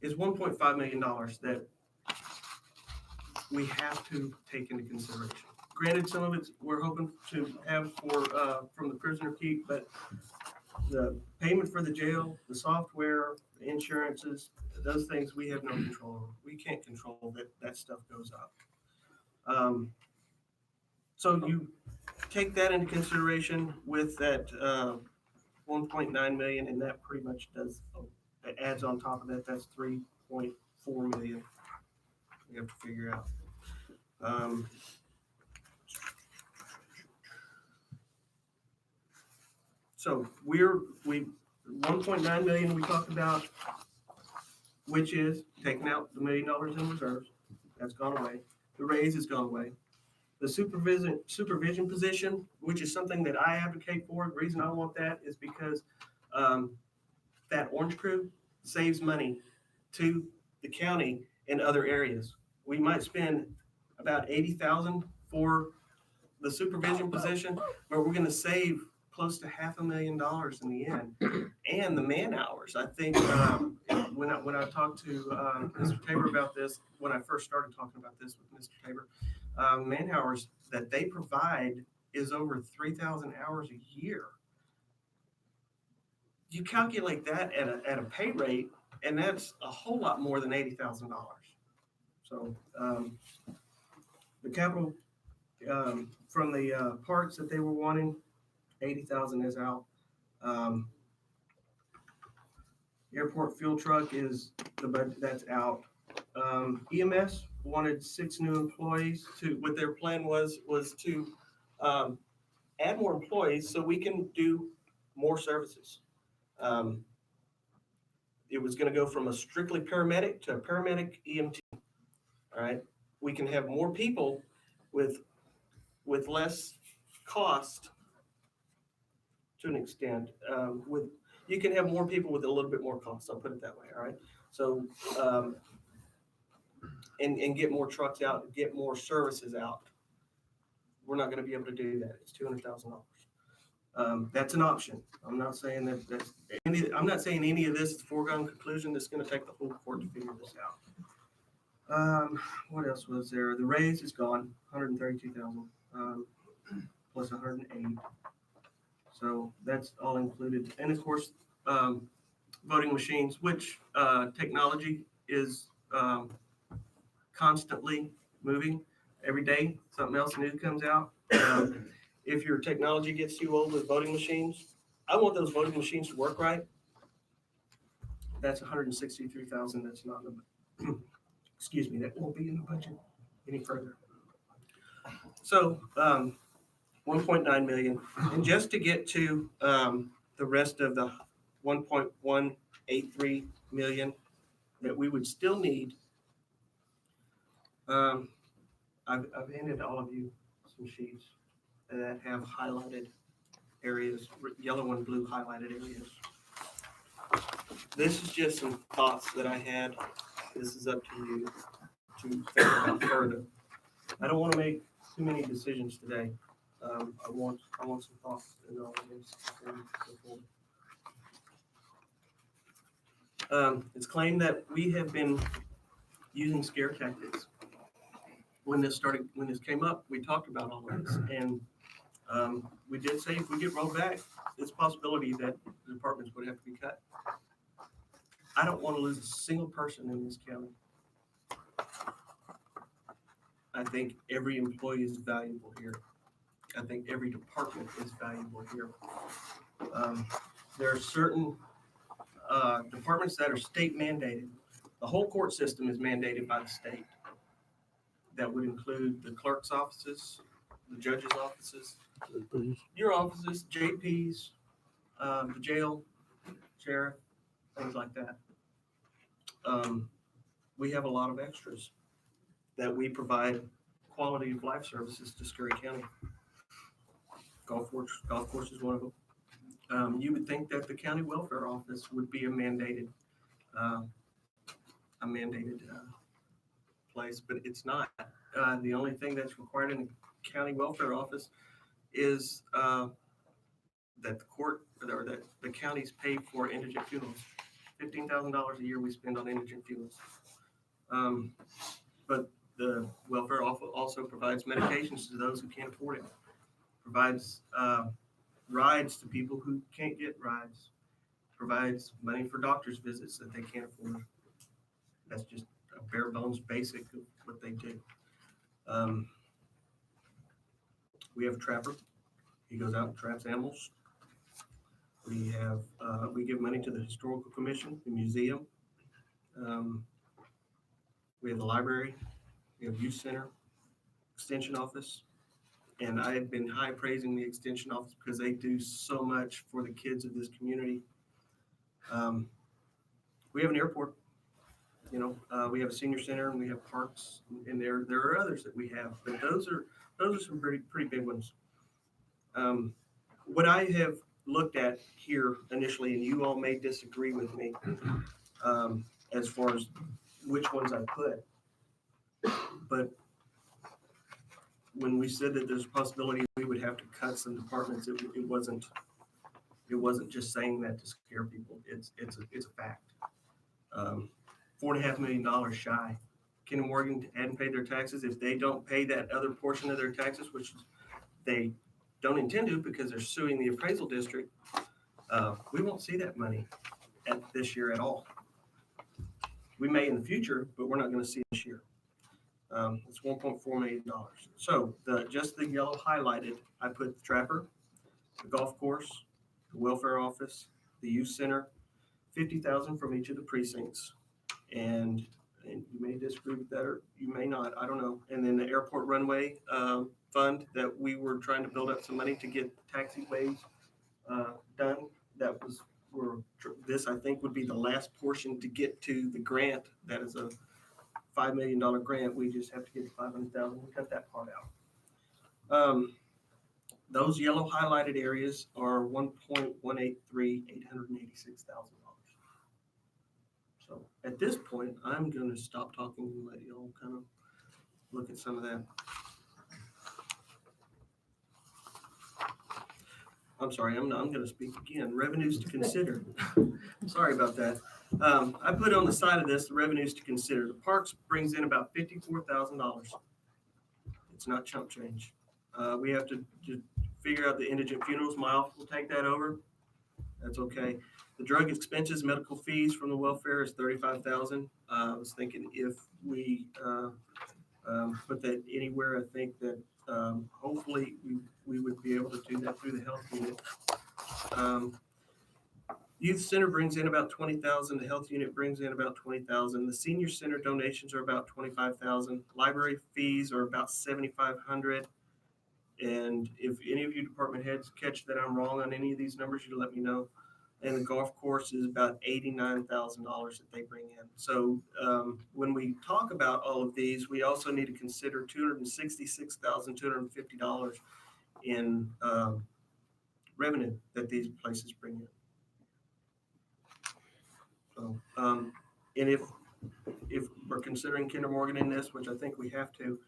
is $1.5 million that we have to take into consideration. Granted, some of it we're hoping to have from the prisoner keep, but the payment for the jail, the software, the insurances, those things we have no control over. We can't control that stuff goes up. So you take that into consideration with that 1.9 million, and that pretty much it adds on top of that. That's 3.4 million. We have to figure out. So we 1.9 million we talked about, which is taking out the $1 million in reserves. That's gone away. The raise has gone away. The supervision position, which is something that I advocate for. The reason I want that is because that orange crew saves money to the county in other areas. We might spend about $80,000 for the supervision position, but we're going to save close to $500,000 in the end. And the man hours, I think when I talked to Mr. Tabor about this, when I first started talking about this with Mr. Tabor, man hours that they provide is over 3,000 hours a year. You calculate that at a pay rate, and that's a whole lot more than $80,000. So the capital from the parks that they were wanting, 80,000 is out. Airport fuel truck is the budget that's out. EMS wanted 6 new employees what their plan was to add more employees so we can do more services. it was gonna go from a strictly paramedic to a paramedic EMT. All right, we can have more people with less cost to an extent. You can have more people with a little bit more cost, I'll put it that way, all right? So, and get more trucks out, get more services out. We're not gonna be able to do that. It's $200,000. That's an option. I'm not saying I'm not saying any of this is a foregone conclusion. It's gonna take the whole court to figure this out. What else was there? The raise is gone, 132,000, plus 108. So that's all included. And of course, voting machines, which technology is constantly moving. Every day, something else new comes out. If your technology gets too old with voting machines, I want those voting machines to work right. That's 163,000. That's not in the, excuse me, that won't be in the budget any further. So 1.9 million. And just to get to the rest of the 1.183 million that we would still need, I've handed all of you some sheets that have highlighted areas, yellow and blue highlighted areas. This is just some thoughts that I had. This is up to you to think about further. I don't want to make too many decisions today. I want some thoughts in all of this. It's claimed that we have been using scare tactics. When this came up, we talked about all of this, and we did say if we get rolled back, it's a possibility that the departments would have to be cut. I don't want to lose a single person in this county. I think every employee is valuable here. I think every department is valuable here. There are certain departments that are state mandated. The whole court system is mandated by the state. That would include the clerk's offices, the judge's offices, your offices, JPs, the jail, sheriff, things like that. We have a lot of extras that we provide quality of life services to Scurry County. Golf course is one of them. You would think that the county welfare office would be a mandated place, but it's not. The only thing that's required in the county welfare office is that the court or that the counties pay for indigent funerals. $15,000 a year we spend on indigent funerals. But the welfare office also provides medications to those who can't afford it. Provides rides to people who can't get rides. Provides money for doctor's visits that they can't afford. That's just a bare bones basic of what they do. We have a trapper. He goes out and traps animals. We have we give money to the historical commission, the museum. We have the library. We have youth center, extension office. And I have been high praising the extension office because they do so much for the kids of this community. We have an airport, we have a senior center and we have parks, and there are others that we have, but those are some pretty big ones. What I have looked at here initially, and you all may disagree with me as far as which ones I put, but when we said that there's a possibility we would have to cut some departments, it wasn't just saying that to scare people. It's a fact. $4.5 million shy. Ken and Morgan hadn't paid their taxes. If they don't pay that other portion of their taxes, which they don't intend to because they're suing the appraisal district, we won't see that money this year at all. We may in the future, but we're not going to see it this year. It's $1.4 million. So just the yellow highlighted, I put the trapper, the golf course, the welfare office, the youth center, 50,000 from each of the precincts. And you may disagree with that, or you may not, I don't know. And then the airport runway fund that we were trying to build up some money to get taxiways done. That was this, I think, would be the last portion to get to the grant. That is a $5 million grant. We just have to get the 500,000. We cut that part out. Those yellow highlighted areas are 886,000. So at this point, I'm going to stop talking and let y'all kind of look at some of that. I'm sorry, I'm going to speak again. Revenues to consider. Sorry about that. I put on the side of this the revenues to consider. The parks brings in about $54,000. It's not chump change. We have to figure out the indigent funerals. My office will take that over. That's okay. The drug expenses, medical fees from the welfare is $35,000. I was thinking if we put that anywhere, I think that hopefully we would be able to do that through the health unit. Youth center brings in about $20,000. The health unit brings in about $20,000. The senior center donations are about $25,000. Library fees are about $7,500. And if any of you department heads catch that I'm wrong on any of these numbers, you let me know. And the golf course is about $89,000 that they bring in. So when we talk about all of these, we also need to consider $266,250 in revenue that these places bring in. So, and if we're considering Kinder Morgan in this, which I think we have to,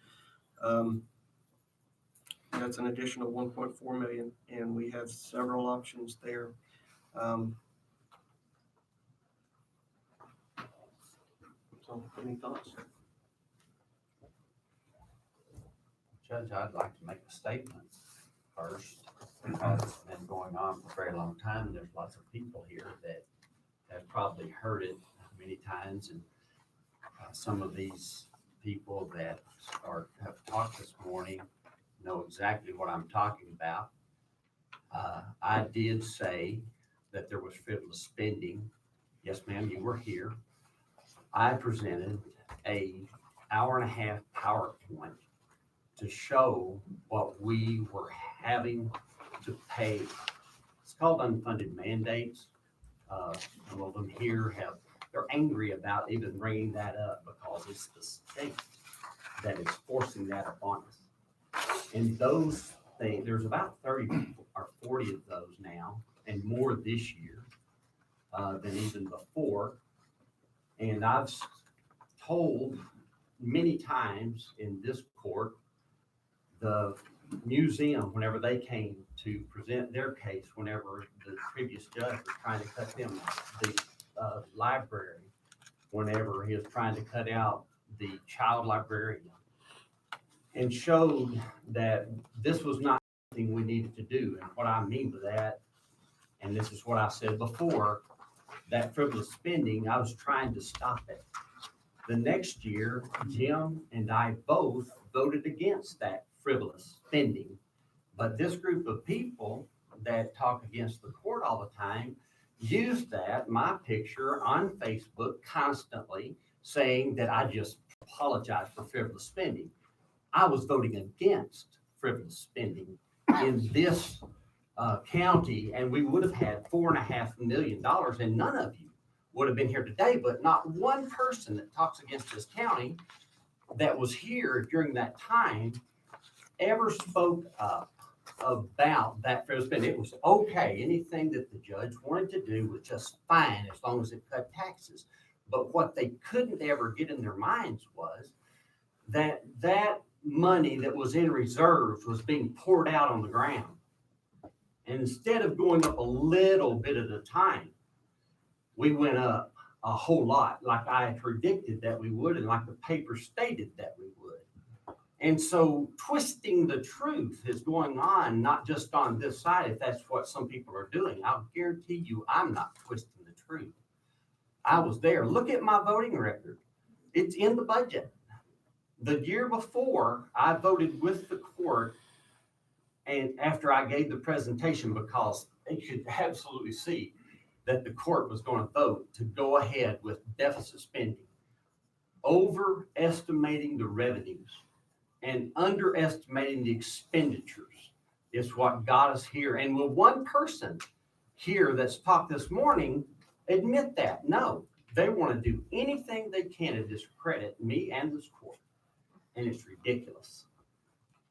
that's an additional 1.4 million, and we have several options there. So, any thoughts? Judge, I'd like to make a statement first, because it's been going on for a very long time, and there's lots of people here that have probably heard it many times, and some of these people that have talked this morning know exactly what I'm talking about. I did say that there was frivolous spending. Yes, ma'am, you were here. I presented an hour-and-a-half PowerPoint to show what we were having to pay. It's called unfunded mandates. Some of them here they're angry about even bringing that up because it's the state that is forcing that upon us. And those things, there's about 30 or 40 of those now, and more this year than even before. And I've told many times in this court, the museum, whenever they came to present their case, whenever the previous judge was trying to cut them, the library, whenever he was trying to cut out the child librarian, and showed that this was not something we needed to do. And what I mean by that, and this is what I said before, that frivolous spending, I was trying to stop it. The next year, Jim and I both voted against that frivolous spending. But this group of people that talk against the court all the time use that, my picture on Facebook constantly, saying that I just apologize for frivolous spending. I was voting against frivolous spending in this county, and we would have had $4.5 million, and none of you would have been here today. But not one person that talks against this county that was here during that time ever spoke up about that frivolous spending. It was okay. Anything that the judge wanted to do was just fine as long as it cut taxes. But what they couldn't ever get in their minds was that that money that was in reserves was being poured out on the ground. And instead of going up a little bit at a time, we went up a whole lot, like I had predicted that we would, and like the paper stated that we would. And so twisting the truth is going on, not just on this side, if that's what some people are doing. I'll guarantee you I'm not twisting the truth. I was there. Look at my voting record. It's in the budget. The year before, I voted with the court, and after I gave the presentation, because they could absolutely see that the court was going to vote to go ahead with deficit spending, overestimating the revenues and underestimating the expenditures is what got us here. And with one person here that's talked this morning admit that. No, they want to do anything they can to discredit me and this court. And it's ridiculous.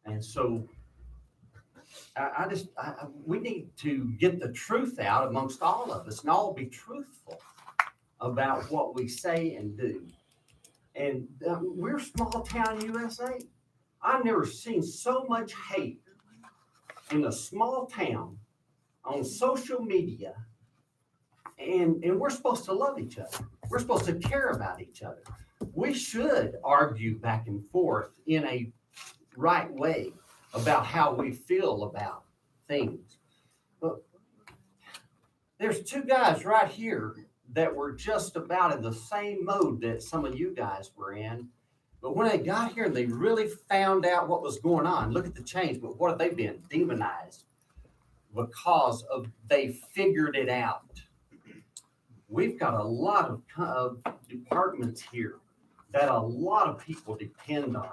And so we need to get the truth out amongst all of us and all be truthful about what we say and do. And we're small town USA. I've never seen so much hate in a small town on social media. And we're supposed to love each other. We're supposed to care about each other. We should argue back and forth in a right way about how we feel about things. But there's two guys right here that were just about in the same mode that some of you guys were in. But when they got here and they really found out what was going on, look at the change, but what have they been? Demonized because of they figured it out. We've got a lot of departments here that a lot of people depend on.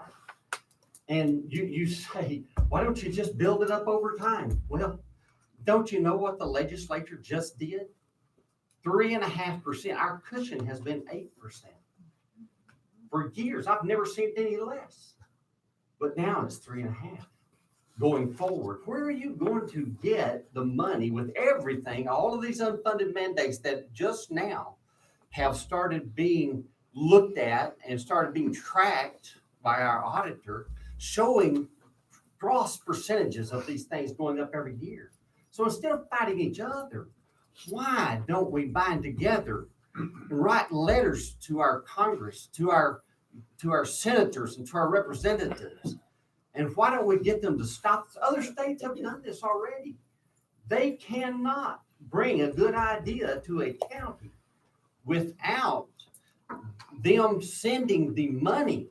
And you say, why don't you just build it up over time? Well, don't you know what the legislature just did? 3.5%. Our cushion has been 8%. For years, I've never seen it any less. But now it's 3.5%. Going forward, where are you going to get the money with everything, all of these unfunded mandates that just now have started being looked at and started being tracked by our auditor, showing gross percentages of these things going up every year? So instead of fighting each other, why don't we bind together and write letters to our Congress, to our senators and to our representatives? And why don't we get them to stop? Other states have done this already. They cannot bring a good idea to a county without them sending the money.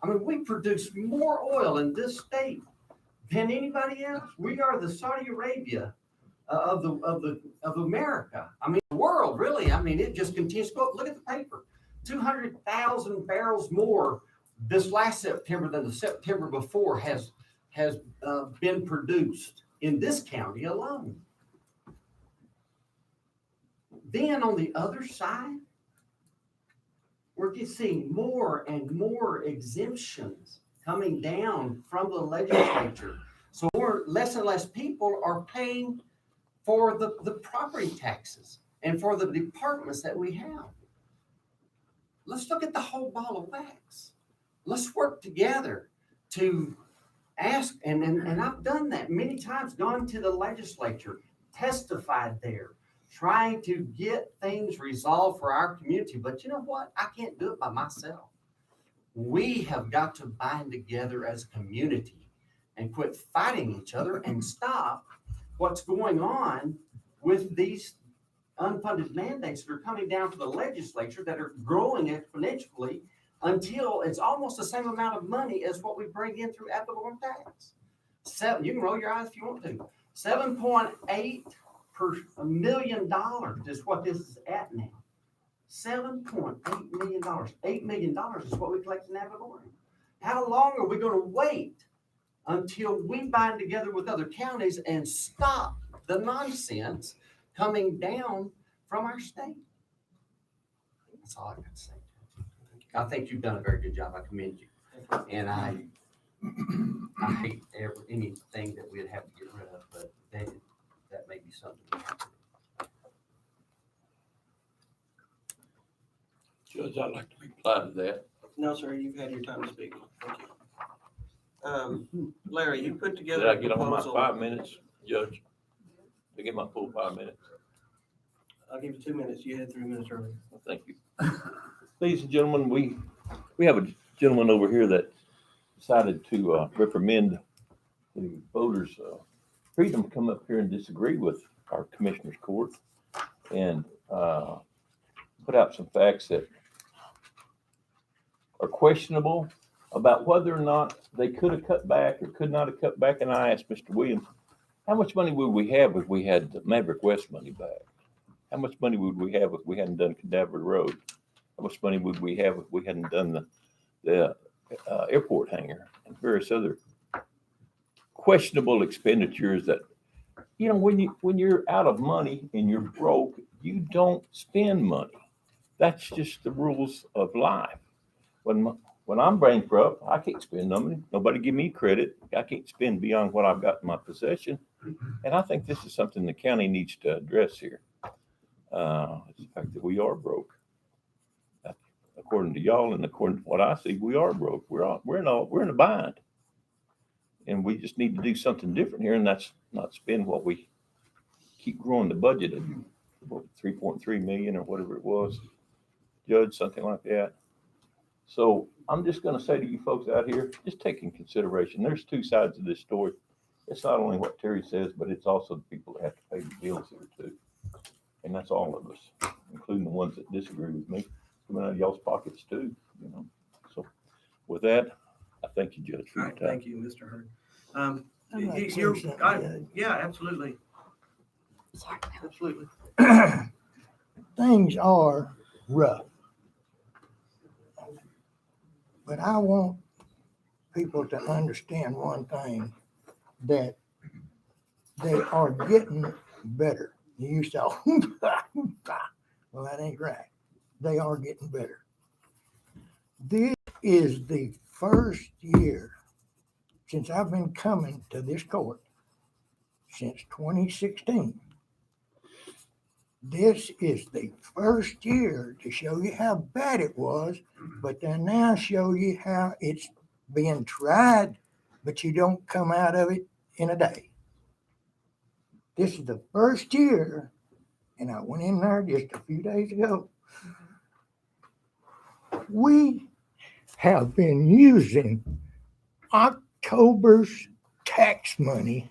I mean, we produce more oil in this state than anybody else. We are the Saudi Arabia of America. I mean, the world, really. I mean, it just continues to go up. Look at the paper. 200,000 barrels more this last September than the September before has been produced in this county alone. Then on the other side, we're seeing more and more exemptions coming down from the legislature. So less and less people are paying for the property taxes and for the departments that we have. Let's look at the whole ball of wax. Let's work together to ask, and I've done that many times, gone to the legislature, testified there, trying to get things resolved for our community. But you know what? I can't do it by myself. We have got to bind together as a community and quit fighting each other and stop what's going on with these unfunded mandates that are coming down to the legislature that are growing exponentially until it's almost the same amount of money as what we bring in through ad valorem tax. You can roll your eyes if you want to. $7.8 million is what this is at now. $7.8 million. $8 million is what we collect in ad valorem. How long are we going to wait until we bind together with other counties and stop the nonsense coming down from our state? That's all I got to say. I think you've done a very good job. I commend you. And I hate anything that we'd have to get rid of, but that may be something we have to do. Judge, I'd like to reply to that. No, sir, you've had your time to speak. Thank you. Larry, you put together Did I a get on my proposal. 5 minutes, Judge? To get my full 5 minutes? I'll give you 2 minutes. You had 3 minutes earlier. Well, thank you. Ladies and gentlemen, we have a gentleman over here that decided to reprimand the voters' freedom to come up here and disagree with our commissioner's court and put out some facts that are questionable about whether or not they could have cut back or could not have cut back. And I asked Mr. Williams, how much money would we have if we had the Maverick West money back? How much money would we have if we hadn't done Cadaver Road? How much money would we have if we hadn't done the airport hangar and various other questionable expenditures that you know, when you're out of money and you're broke, you don't spend money. That's just the rules of life. When I'm bankrupt, I can't spend no money. Nobody give me credit. I can't spend beyond what I've got in my possession. And I think this is something the county needs to address here. It's the fact that we are broke. According to y'all and according to what I see, we are broke. We're in a bind. And we just need to do something different here, and that's not spend what we keep growing the budget at, 3.3 million or whatever it was, Judge, something like that. So I'm just gonna say to you folks out here, just take in consideration, there's two sides of this story. It's not only what Terry says, but it's also the people that have to pay the bills here too. And that's all of us, including the ones that disagree with me, coming out of y'all's pockets too, you know. So with that, I thank you, Judge, for All your right, time. thank you, Mr. Hurd. I'd like to say You're, something, yeah, absolutely. Absolutely. Judge. Things are rough. But I want people to understand one thing, that they are getting better. You used to, well, that ain't right. They are getting better. This is the first year since I've been coming to this court, since 2016. This is the first year to show you how bad it was, but they now show you how it's being tried, but you don't come out of it in a day. This is the first year, and I went in there just a few days ago. We have been using October's tax money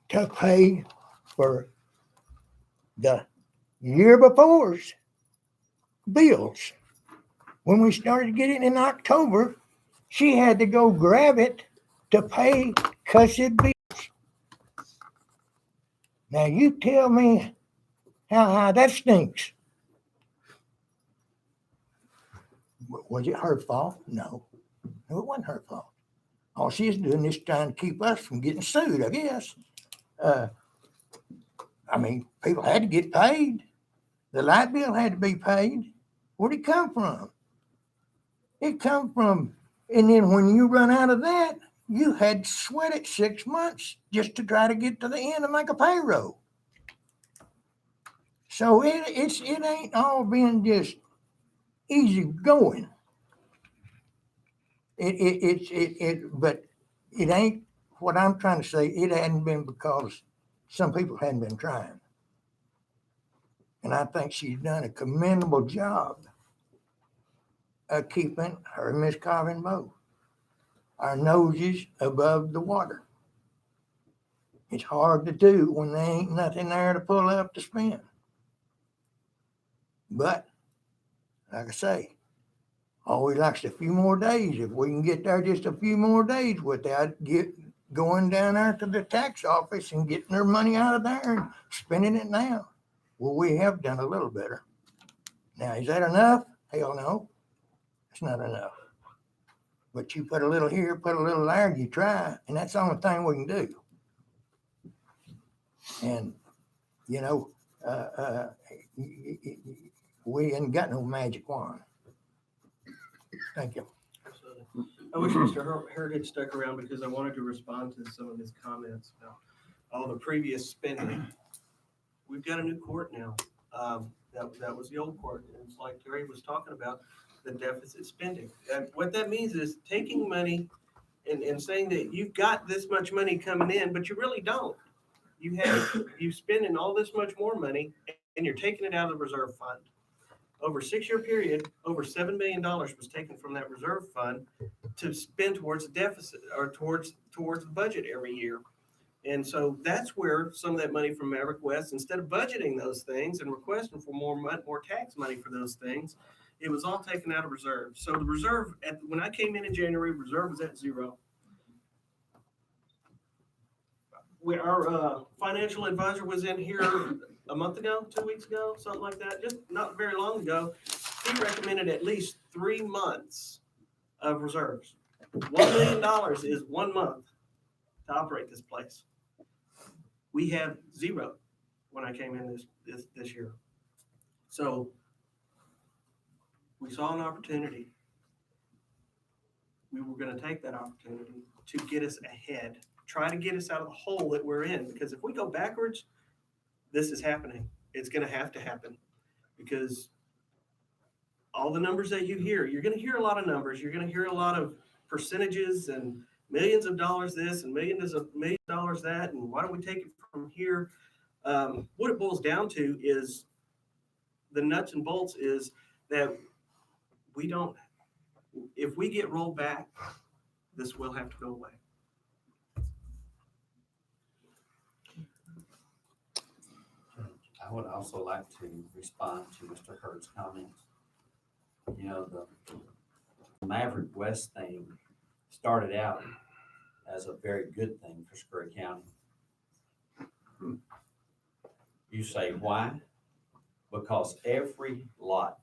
to pay for the year before's bills. When we started getting in October, she had to go grab it to pay cussed bills. Now you tell me how high that stinks. Was it her fault? No. No, it wasn't her fault. All she's doing is trying to keep us from getting sued, I guess. I mean, people had to get paid. The light bill had to be paid. Where'd it come from? It come from, and then when you run out of that, you had to sweat it 6 months just to try to get to the end and make a payroll. So it ain't all been just easy going. But it ain't what I'm trying to say. It hadn't been because some people hadn't been trying. And I think she's done a commendable job of keeping her and Miss Carvin both our noses above the water. It's hard to do when there ain't nothing there to pull up to spend. But like I say, always likes a few more days. If we can get there just a few more days without going down there to the tax office and getting their money out of there and spending it now. Well, we have done a little better. Now, is that enough? Hell no. It's not enough. But you put a little here, put a little there, you try, and that's the only thing we can do. And, you know, we ain't got no magic wand. Thank you. Absolutely. I wish Mr. Hurd had stuck around because I wanted to respond to some of his comments about all the previous spending. We've got a new court now. That was the old court. And it's like Terry was talking about, the deficit spending. And what that means is taking money and saying that you've got this much money coming in, but you really don't. You're spending all this much more money and you're taking it out of the reserve fund. Over a 6-year period, over $7 million was taken from that reserve fund to spend towards the deficit or towards the budget every year. And so that's where some of that money from Maverick West, instead of budgeting those things and requesting for more tax money for those things, it was all taken out of reserve. So the reserve, when I came in January, reserve was at zero. Our financial advisor was in here a month ago, 2 weeks ago, something like that, just not very long ago. He recommended at least 3 months of reserves. $1 million is 1 month to operate this place. We have 0 when I came in this year. So we saw an opportunity. We were gonna take that opportunity to get us ahead, try to get us out of the hole that we're in, because if we go backwards, this is happening. It's gonna have to happen, because all the numbers that you hear, you're gonna hear a lot of numbers, you're gonna hear a lot of percentages and millions of dollars this and millions of dollars that, and why don't we take it from here? What it boils down to is the nuts and bolts is that we don't, if we get rolled back, this will have to go away. I would also like to respond to Mr. Hurd's comments. You know, the Maverick West thing started out as a very good thing for Scurry County. You say, why? Because every lot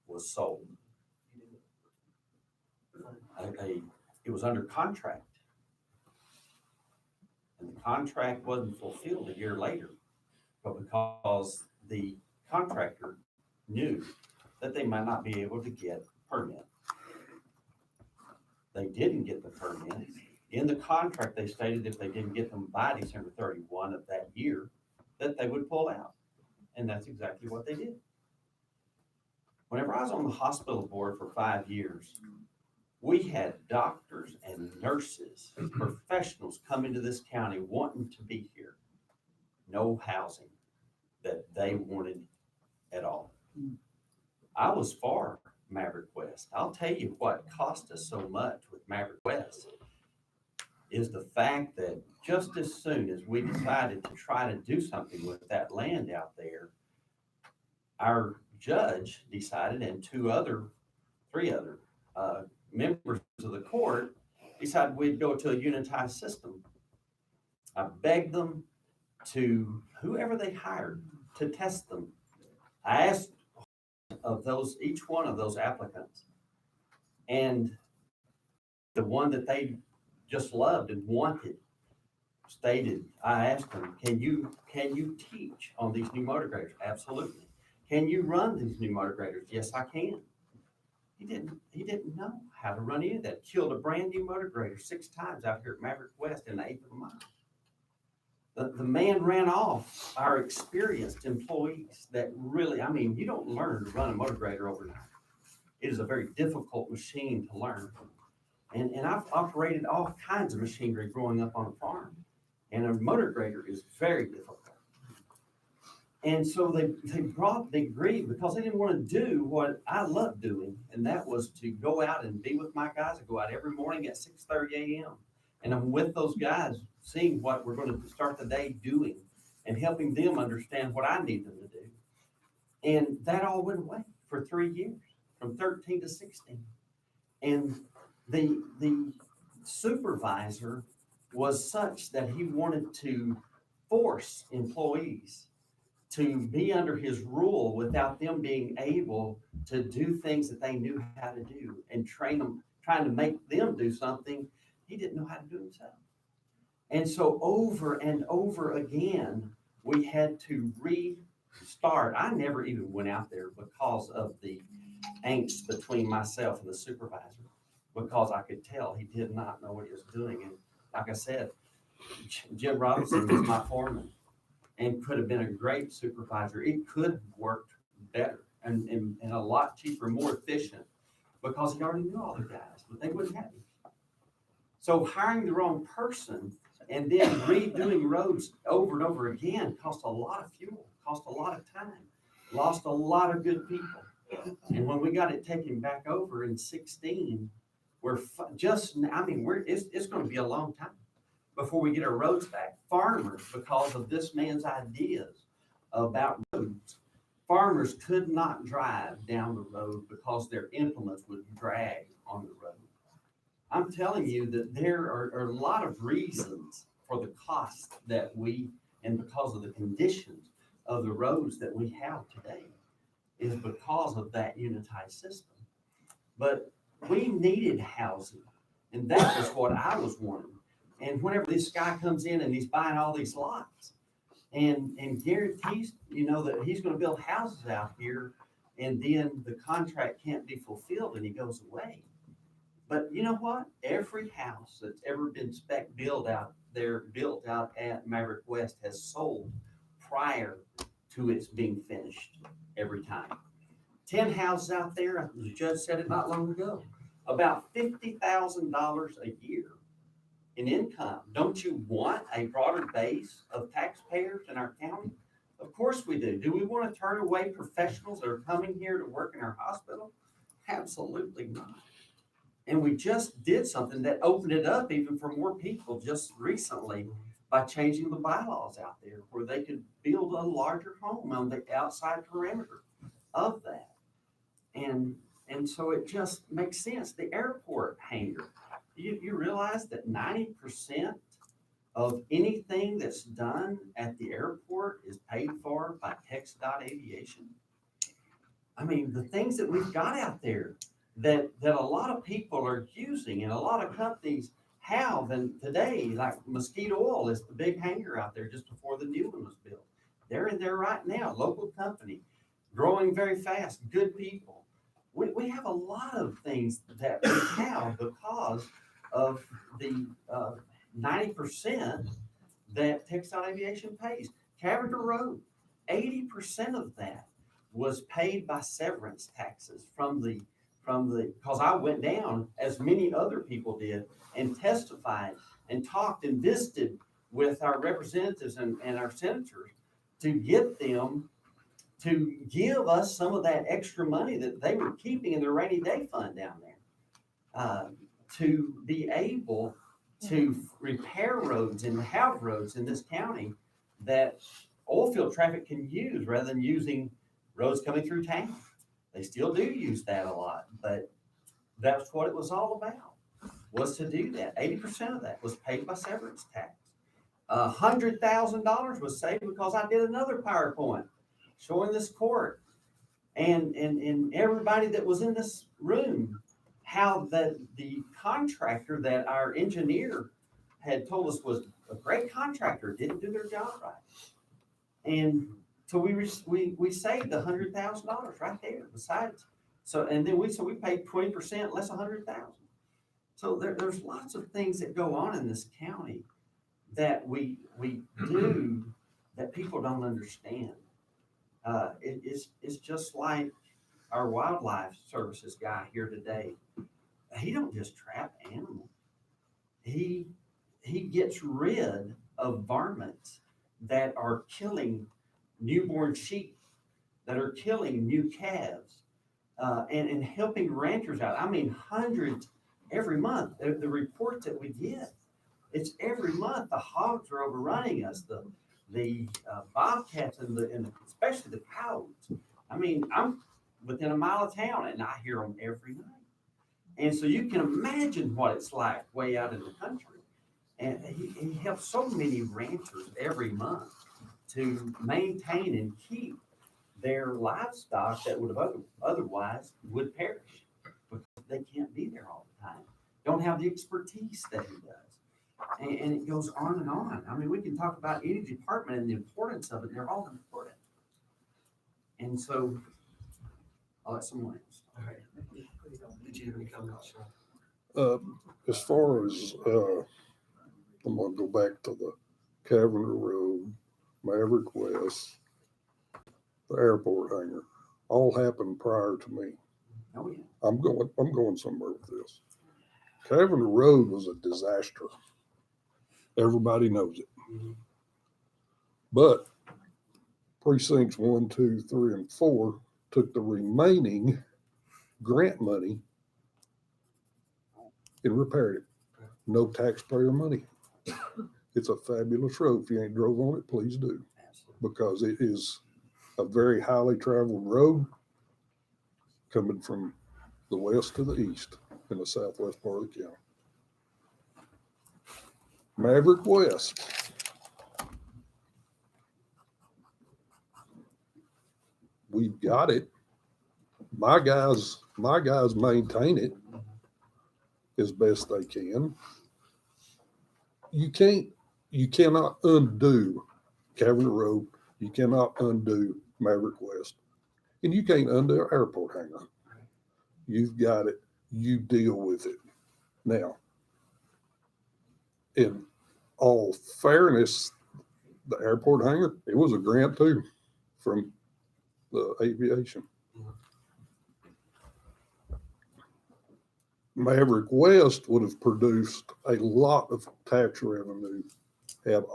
was sold. It was under contract. And the contract wasn't fulfilled a year later, but because the contractor knew that they might not be able to get permit. They didn't get the permit. In the contract, they stated if they didn't get them by December 31 of that year, that they would pull out. And that's exactly what they did. Whenever I was on the hospital board for 5 years, we had doctors and nurses, professionals come into this county wanting to be here. No housing that they wanted at all. I was for Maverick West. I'll tell you what cost us so much with Maverick West is the fact that just as soon as we decided to try to do something with that land out there, our judge decided, and three other members of the court decided we'd go to a unitized system. I begged them to, whoever they hired, to test them. I asked of those, each one of those applicants, and the one that they just loved and wanted stated, I asked them, can you teach on these new motor graders? Absolutely. Can you run these new motor graders? Yes, I can. He didn't know how to run any of that. Killed a brand new motor grader 6 times out here at Maverick West in the 1/8 of a mile. The man ran off our experienced employees that really, I mean, you don't learn to run a motor grader overnight. It is a very difficult machine to learn. And I've operated all kinds of machinery growing up on a farm. And a motor grader is very difficult. And so they agreed because they didn't want to do what I love doing. And that was to go out and be with my guys. I go out every morning at 6:30 a.m. And I'm with those guys, seeing what we're going to start the day doing and helping them understand what I need them to do. And that all went away for 3 years, from 13 to 16. And the supervisor was such that he wanted to force employees to be under his rule without them being able to do things that they knew how to do and train them, trying to make them do something he didn't know how to do himself. And so over and over again, we had to restart. I never even went out there because of the angst between myself and the supervisor, because I could tell he did not know what he was doing. And like I said, Jim Robinson was my foreman and could have been a great supervisor. It could have worked better and a lot cheaper, more efficient, because he already knew all the guys, but they wouldn't have him. So hiring the wrong person and then redoing roads over and over again cost a lot of fuel, cost a lot of time, lost a lot of good people. And when we got it taken back over in 16, it's going to be a long time before we get our roads back. Farmers, because of this man's ideas about roads, farmers could not drive down the road because their implements would drag on the road. I'm telling you that there are a lot of reasons for the cost that and because of the conditions of the roads that we have today, is because of that unitized system. But we needed housing, and that was what I was wanting. And whenever this guy comes in and he's buying all these lots, and guarantees, that he's gonna build houses out here, and then the contract can't be fulfilled and he goes away. But you know what? Every house that's ever been spec built out at Maverick West has sold prior to its being finished every time. 10 houses out there, the judge said it not long ago, about $50,000 a year in income. Don't you want a broader base of taxpayers in our county? Of course we do. Do we want to turn away professionals that are coming here to work in our hospital? Absolutely not. And we just did something that opened it up even for more people just recently by changing the bylaws out there where they could build a larger home on the outside perimeter of that. And so it just makes sense. The airport hangar, you realize that 90% of anything that's done at the airport is paid for by TxDOT Aviation. I mean, the things that we've got out there that a lot of people are using and a lot of companies have, and today, like Mosquito Oil is the big hangar out there just before the new one was built. They're in there right now, local company, growing very fast, good people. We have a lot of things that we have because of the 90% that TxDOT Aviation pays. Cavender Road, 80% of that was paid by severance taxes because I went down, as many other people did, and testified and talked and visited with our representatives and our senators to get them to give us some of that extra money that they were keeping in their rainy day fund down there, to be able to repair roads and have roads in this county that oil field traffic can use rather than using roads coming through town. They still do use that a lot, but that's what it was all about, was to do that. 80% of that was paid by severance tax. $100,000 was saved because I did another PowerPoint showing this court and everybody that was in this room how that the contractor that our engineer had told us was a great contractor didn't do their job right. And so we saved $100,000 right there besides. So, and then we paid 20% less $100,000. So there's lots of things that go on in this county that we do that people don't understand. It's just like our wildlife services guy here today. He don't just trap animals. He gets rid of varmints that are killing newborn sheep, that are killing new calves, and helping ranchers out. I mean, hundreds every month. The reports that we get, it's every month. The hogs are overrunning us. The bobcats and especially the coyotes. I mean, I'm within a mile of town and I hear them every night. And so you can imagine what it's like way out in the country. And he helps so many ranchers every month to maintain and keep their livestock that would have otherwise would perish because they can't be there all the time. Don't have the expertise that he does. And it goes on and on. I mean, we can talk about any department and the importance of it. They're all important. And so I'll let someone else. All right. Did you have any comments? As far as, I'm gonna go back to the Cavender Road, Maverick West, the airport hangar, all happened prior to me. Oh, yeah. I'm going somewhere with this. Cavender Road was a disaster. Everybody knows it. But precincts 1, 2, 3, and 4 took the remaining grant money and repaired it. No taxpayer money. It's a fabulous road. If you ain't drove on it, please do. Because it is a very highly traveled road coming from the west to the east in the southwest part of the county. Maverick West. We've got it. My guys maintain it as best they can. You cannot undo Cavern Road, you cannot undo Maverick West. And you can't undo an airport hangar. You've got it, you deal with it. Now, in all fairness, the airport hangar, it was a grant too from the aviation. Maverick West would have produced a lot of tax revenue had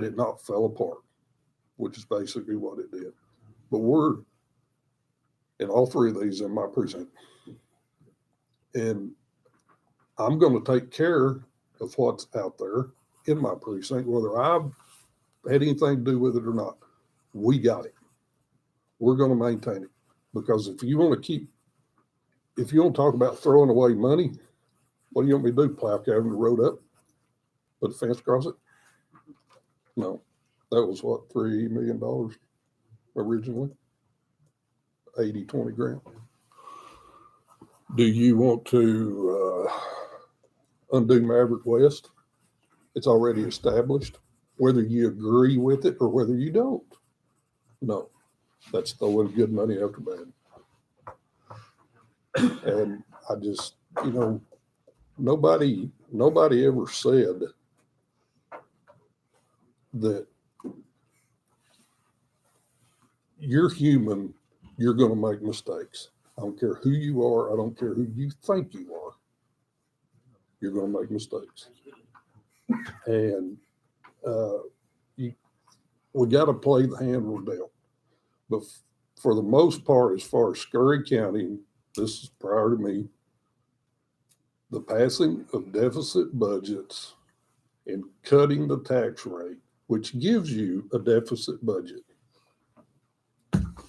it not fell apart, which is basically what it did. But we're in all three of these in my precinct. And I'm going to take care of what's out there in my precinct, whether I've had anything to do with it or not. We got it. We're going to maintain it. Because if you want to talk about throwing away money, what do you want me to do? Plow Cavern Road up? Put a fence across it? No. That was what, $3 million originally? 80-20 grant. Do you want to undo Maverick West? It's already established, whether you agree with it or whether you don't. No, that's throwing good money after bad. And I just, nobody ever said that you're human, you're going to make mistakes. I don't care who you are. I don't care who you think you are. You're going to make mistakes. And we got to play the hand we're dealt. But for the most part, as far as Scurry County, this is prior to me, the passing of deficit budgets and cutting the tax rate, which gives you a deficit budget.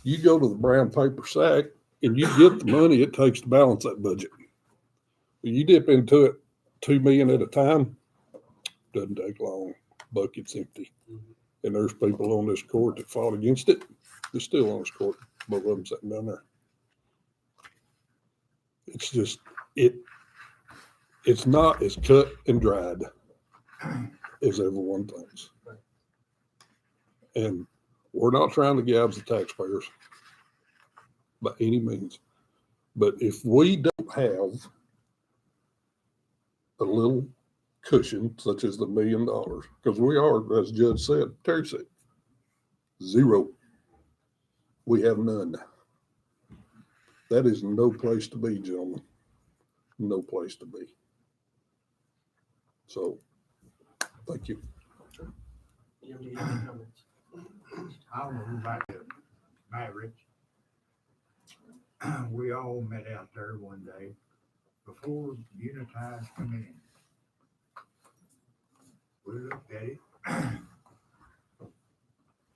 You go to the brown paper sack and you get the money it takes to balance that budget. You dip into it $2 million at a time, doesn't take long. Bucket's empty. And there's people on this court that fought against it. They're still on this court. Both of them sitting down there. It's just, it's not as cut and dried as everyone thinks. And we're not trying to gouge the taxpayers by any means. But if we don't have a little cushion, such as the $1 million, because we are, as Judge said, Terry said, zero. We have none. That is no place to be, gentlemen. No place to be. So, thank you. Jim, do you have any comments? I want to go back to Maverick. We all met out there one day before Unitize come in. We looked at it.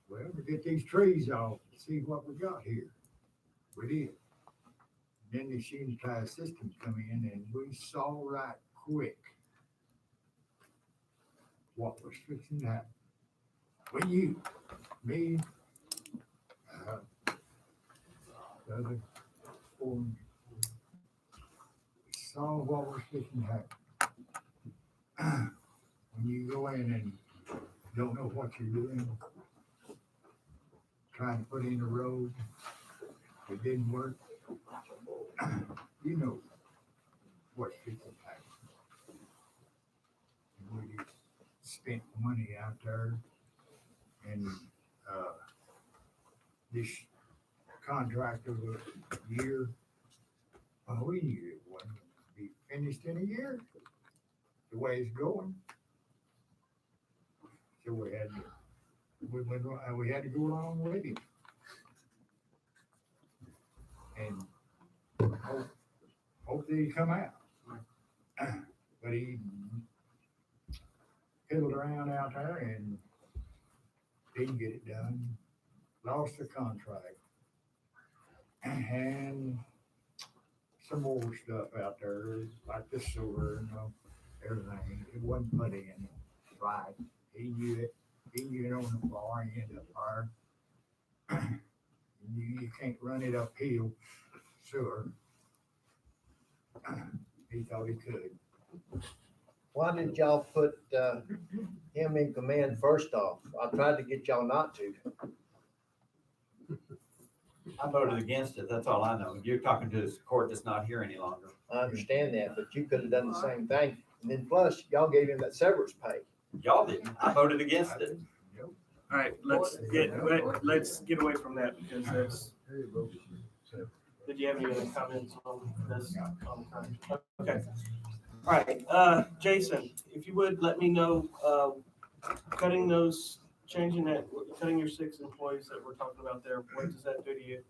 Well, we get these trees off and see what we got here. We did. Then this Unitize system come in and we saw right quick what was fixing to happen. When you, me, the other four, saw what was fixing to happen. When you go in and don't know what you're doing, trying to put in a road, it didn't work, you know what's fixing to happen. And we just spent money out there. And this contract of a year, well, we knew it wasn't going to be finished in a year, the way it's going. So we had to go along with him. And hope that he come out. But he fiddled around out there and didn't get it done, lost the contract, and some more stuff out there, like the sewer and everything. It wasn't put in right. He knew it. He knew it on the floor and ended up there. You can't run it uphill, sewer. He thought he could. why did y'all put, him in command first off? I tried to get y'all not to. I voted against it, that's all I know. You're talking to this court that's not here any longer. I understand that, but you could have done the same thing. And then plus, y'all gave him that severance pay. Y'all didn't, I voted against it. All right, let's get away from that because that's. Did you have any other comments on this? Okay. All right, Jason, if you would, let me know, cutting your 6 employees that we're talking about there, what does that do to you?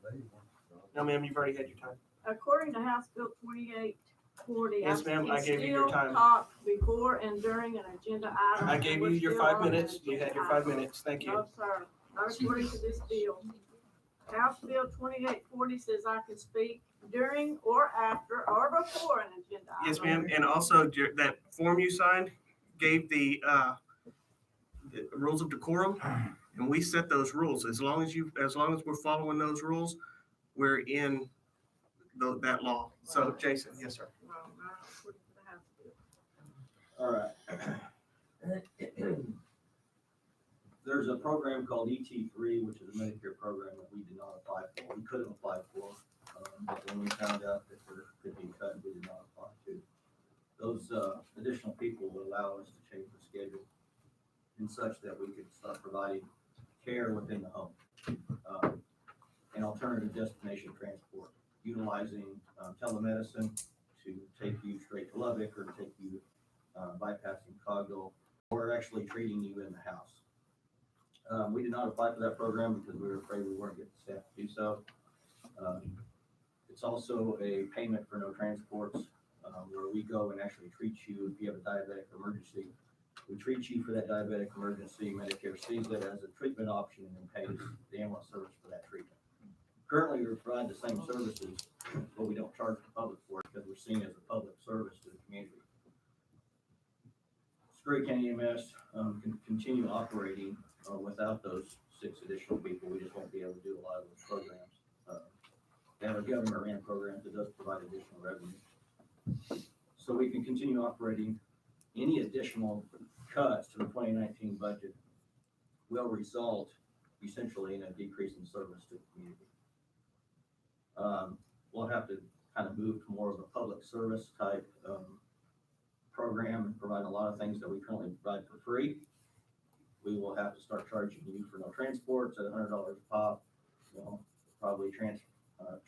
No, ma'am, you've already had your time. According to House Bill 2840. Yes, ma'am, I gave you your time. Talk before and during an agenda item. I gave you your 5 minutes. You had your 5 minutes. Thank you. No, sir, not according to this bill. House Bill 2840 says I can speak during or after or before an agenda item. Yes, ma'am. And also that form you signed gave the rules of decorum, and we set those rules. As long as we're following those rules, we're in that law. So, Jason, yes, sir. Well, not according to the House bill. All right. There's a program called ET3, which is a Medicare program that we did not apply for. We could have applied for, but when we found out that there could be cut, we did not apply to. Those additional people would allow us to change the schedule in such that we could start providing care within the home. And alternative destination transport, utilizing telemedicine to take you straight to Lubbock or to take you bypassing Cogdell, or actually treating you in the house. We did not apply for that program because we were afraid we weren't getting the staff to do so. It's also a payment for no transports, where we go and actually treat you if you have a diabetic emergency. We treat you for that diabetic emergency. Medicare sees that as a treatment option and pays the ambulance service for that treatment. Currently, we provide the same services, but we don't charge the public for it because we're seen as a public service to the community. Scurry County EMS can continue operating without those 6 additional people. We just won't be able to do a lot of those programs. They have a government ran program that does provide additional revenue. So we can continue operating. Any additional cuts to the 2019 budget will result essentially in a decrease in service to the community. We'll have to kind of move to more of a public service type program and provide a lot of things that we currently provide for free. We will have to start charging you for no transports at $100 a pop. We'll probably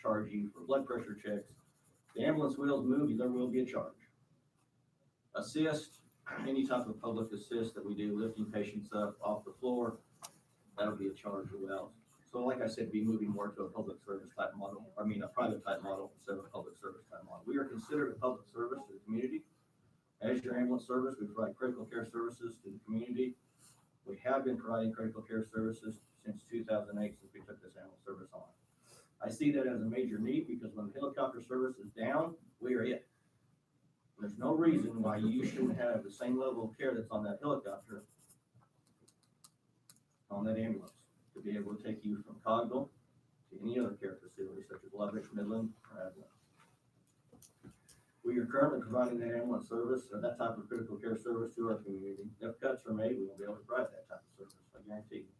charge you for blood pressure checks. The ambulance wheels move, there will be a charge. Assist, any type of public assist that we do, lifting patients up off the floor, that'll be a charge as well. So like I said, be moving more to a public service type model, a private type model instead of a public service type model. We are considered a public service to the community. As your ambulance service, we provide critical care services to the community. We have been providing critical care services since 2008, since we took this ambulance service on. I see that as a major need because when the helicopter service is down, we are it. There's no reason why you shouldn't have the same level of care that's on that helicopter on that ambulance to be able to take you from Cogdell to any other care facility such as Lubbock, Midland, or Abilene. We are currently providing that ambulance service or that type of critical care service to our community. If cuts are made, we won't be able to provide that type of service, I guarantee you.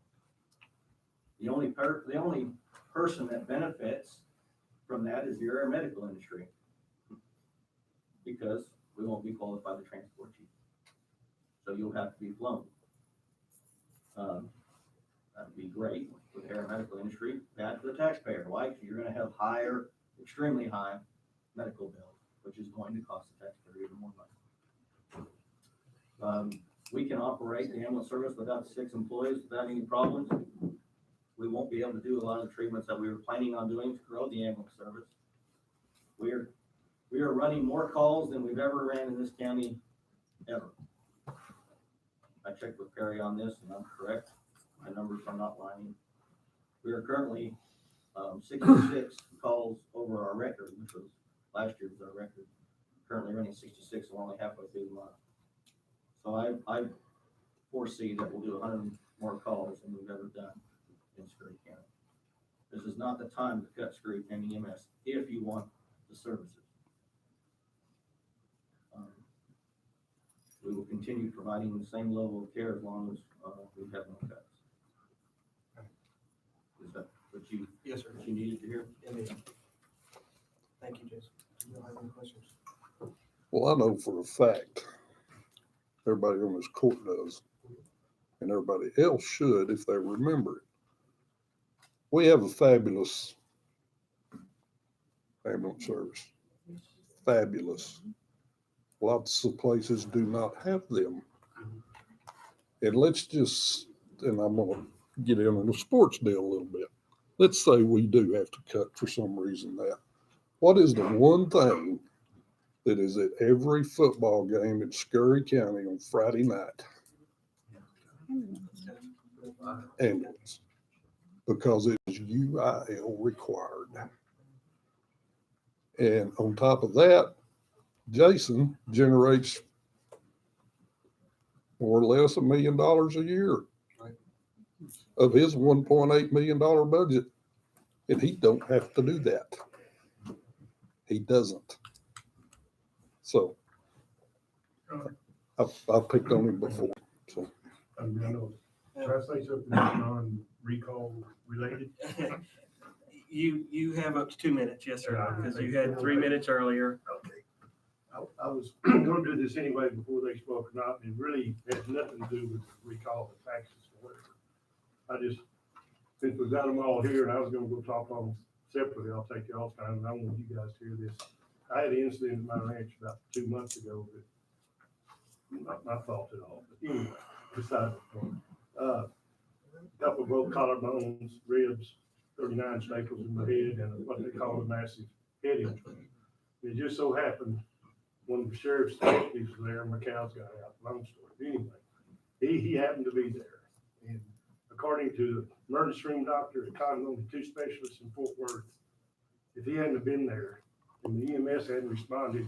The only person that benefits from that is your medical industry, because we won't be qualified to transport you. So you'll have to be flown. That'd be great for the aeromedical industry, bad for the taxpayer. Why? Because you're going to have extremely high medical bills, which is going to cost the taxpayer even more money. We can operate the ambulance service without 6 employees without any problems. We won't be able to do a lot of the treatments that we were planning on doing to grow the ambulance service. We are running more calls than we've ever ran in this county ever. I checked with Perry on this and I'm correct. My numbers are not lying. We are currently 66 calls over our record, which was last year was our record. Currently running 66, so we're only halfway through the month. So I foresee that we'll do 100 more calls than we've ever done in Scurry County. This is not the time to cut Scurry County EMS if you want the services. we will continue providing the same level of care as long as, we have no cuts. Is that what you, Yes, sir. what you needed to hear? Thank you, Jason. Do you have any questions? Well, I know for a fact, everybody on this court does, and everybody else should if they remember it. We have a fabulous ambulance service. Fabulous. Lots of places do not have them. And let's just, and I'm gonna get in on the sports deal a little bit. Let's say we do have to cut for some reason that. What is the one thing that is at every football game in Scurry County on Friday night? Ambulance. Because it is UIL required. And on top of that, Jason generates more or less $1 million a year of his $1.8 million budget. And he don't have to do that. He doesn't. So I've picked on him before. So I know. Can I say something non-recall related? You have up to 2 minutes, yes, sir, because you had 3 minutes earlier. Okay. I was gonna do this anyway before they spoke or not, and it really has nothing to do with recall the taxes or whatever. I just, since we've got them all here, and I was gonna go talk on them separately, I'll take y'all's time, and I want you guys to hear this. I had an incident at my ranch about 2 months ago that, not my fault at all, but anyway, besides the point. Couple broke collarbones, ribs, 39 staples in my head, and what they call a massive head injury. It just so happened, one of the sheriff's deputies was there, and my cows got out, long story. Anyway, he happened to be there. And according to the emergency room doctor at Congo, the 2 specialists in Fort Worth, if he hadn't have been there and the EMS hadn't responded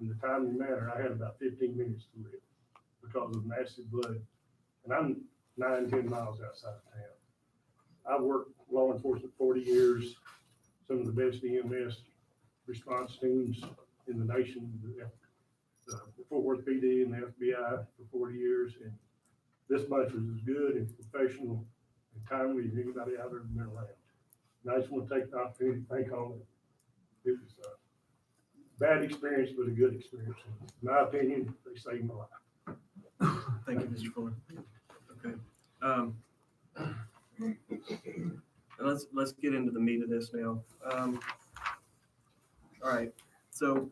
in the timely manner, I had about 15 minutes to live because of massive blood. And I'm 9-10 miles outside of town. I've worked law enforcement 40 years, some of the best EMS response teams in the nation, the Fort Worth PD and the FBI for 40 years. And this bunch was as good and professional and timely as anybody I've ever been around. And I just want to take the opportunity to thank all of them. It was a bad experience, but a good experience. In my opinion, they saved my life. Thank you, Mr. Fuller. Okay. Let's get into the meat of this now. All right. So,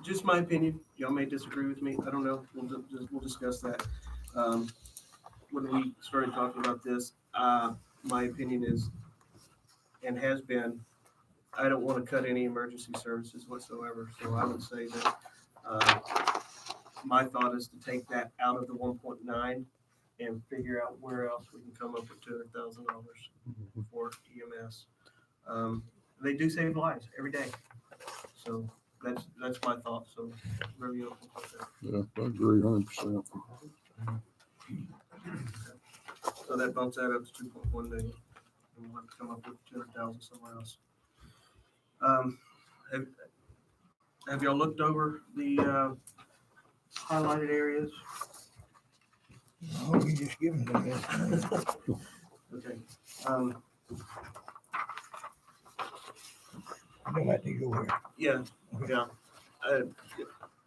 just my opinion. Y'all may disagree with me. I don't know. We'll discuss that. When we started talking about this, my opinion is, and has been, I don't want to cut any emergency services whatsoever. So I would say that my thought is to take that out of the 1.9 and figure out where else we can come up with $200,000 for EMS. They do save lives every day. So that's my thought. So really open about that. yeah, I agree 100%. So that bumps that up to 2.1 million. And we'll have to come up with 200,000 somewhere else. Have y'all looked over the highlighted areas? Oh, you just giving them that. Okay. Don't have to go there. Yeah.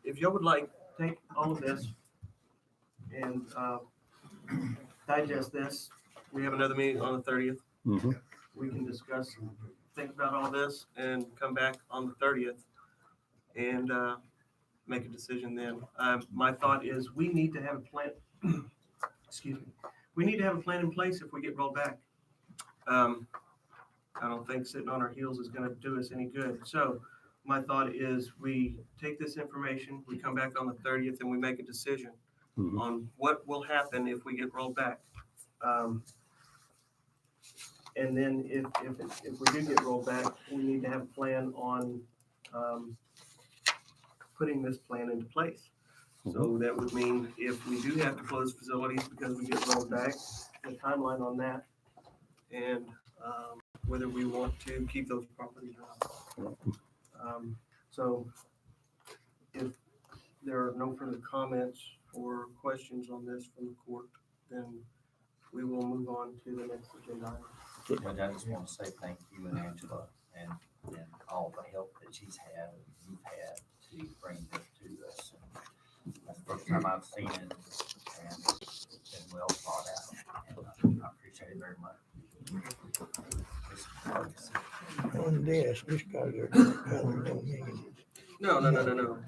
If y'all would like, take all of this and digest this. We have another meeting on the 30th. Mm-hmm. We can discuss, think about all this and come back on the 30th and make a decision then. My thought is we need to have a plan. Excuse me. We need to have a plan in place if we get rolled back. I don't think sitting on our heels is going to do us any good. So my thought is we take this information, we come back on the 30th and we make a decision on what will happen if we get rolled back. And then if we do get rolled back, we need to have a plan on putting this plan into place. So that would mean if we do have to close facilities because we get rolled back, the timeline on that, and whether we want to keep those properties or not. So if there are no further comments, or questions on this from the court, then we will move on to the next agenda item. Judge, I just want to say thank you and Angela and all the help that she's had and you've had to bring this to us. That's the first time I've seen it, and it's been well thought out, and I appreciate it very much. On this, just cause they're different colors don't mean. No.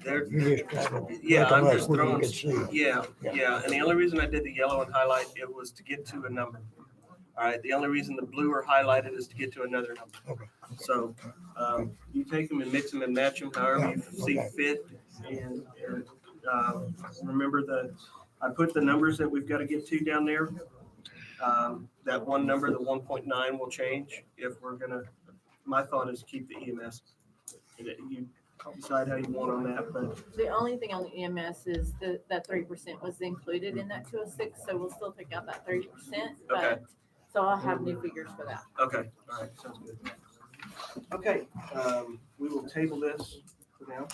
They're, You just try to. yeah, make I'm them just up where you throwing, can see. yeah, and the only reason I did the yellow and highlight, it was to get to a number. All right, the only reason the blue are highlighted is to get to another number. Okay. So, you take them and mix them and match them however you see Okay. fit. And, remember I put the numbers that we've got to get to down there. That one number, the 1.9 will change if we're gonna, my thought is keep the EMS. You decide how you want on that, but The only thing on the EMS is that 3% was included in that 206, so we'll still take out that 30%. Okay. So I'll have new figures for that. okay, all right, sounds good. Okay, we will table this for now.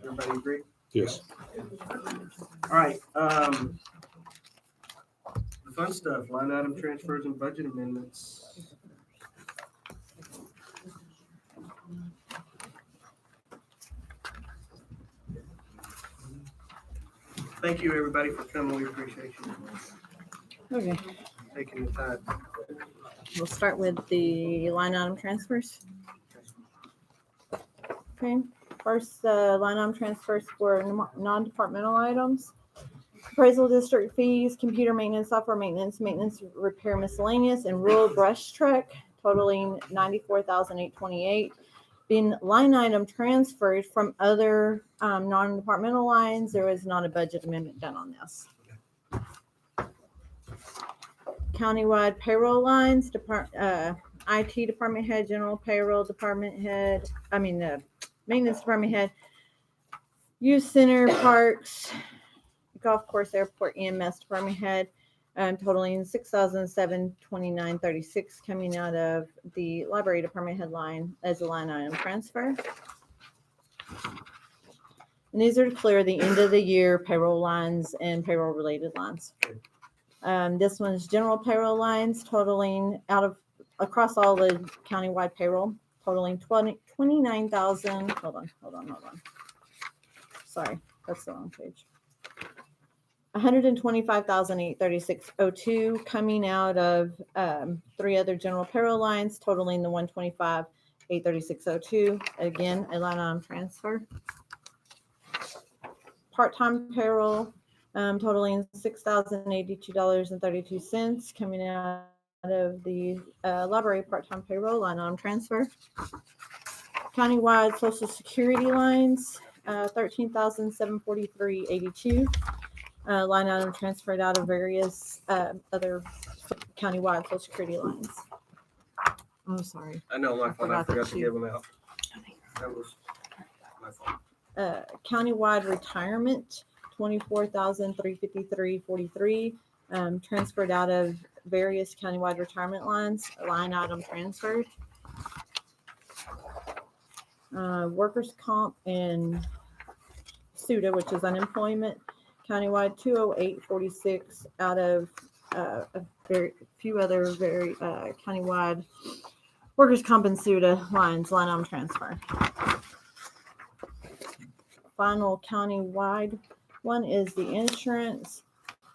Everybody agree? Yes. All right, the fun stuff, line item transfers and budget amendments. Thank you, everybody, for coming. We appreciate you Okay, taking the time. we'll start with the line item transfers. Okay, first, line item transfers for non-departmental items. Appraisal district fees, computer maintenance, software maintenance, maintenance repair miscellaneous, and rural brush truck totaling $94,828. Being line item transferred from other non-departmental lines, there was not a budget amendment done on this. Countywide payroll lines, IT department head, general payroll department head, maintenance department head, youth center, parks, golf course, airport, EMS department head, totaling $6,729.36 coming out of the library department head line as a line item transfer. And these are to clear the end of the year payroll lines and payroll related lines. This one's general payroll lines totaling across all the countywide payroll, totaling 29,000. Hold on. Sorry, that's the wrong page. $125,836.02 coming out of three other general payroll lines, totaling the $125,836.02. Again, a line item transfer. Part-time payroll totaling $6,082.32 coming out of the library part-time payroll line item transfer. Countywide Social Security lines, $13,743.82. Line item transferred out of various other countywide Social Security lines. I'm sorry. I know, my fault. I forgot to give them out. That was my fault. Countywide retirement, $24,353.43, transferred out of various countywide retirement lines, line item transferred. Workers' comp and SUDA, which is unemployment, countywide 208.46 out of a very few other countywide workers' comp and SUDA lines, line item transfer. Final countywide one is the insurance,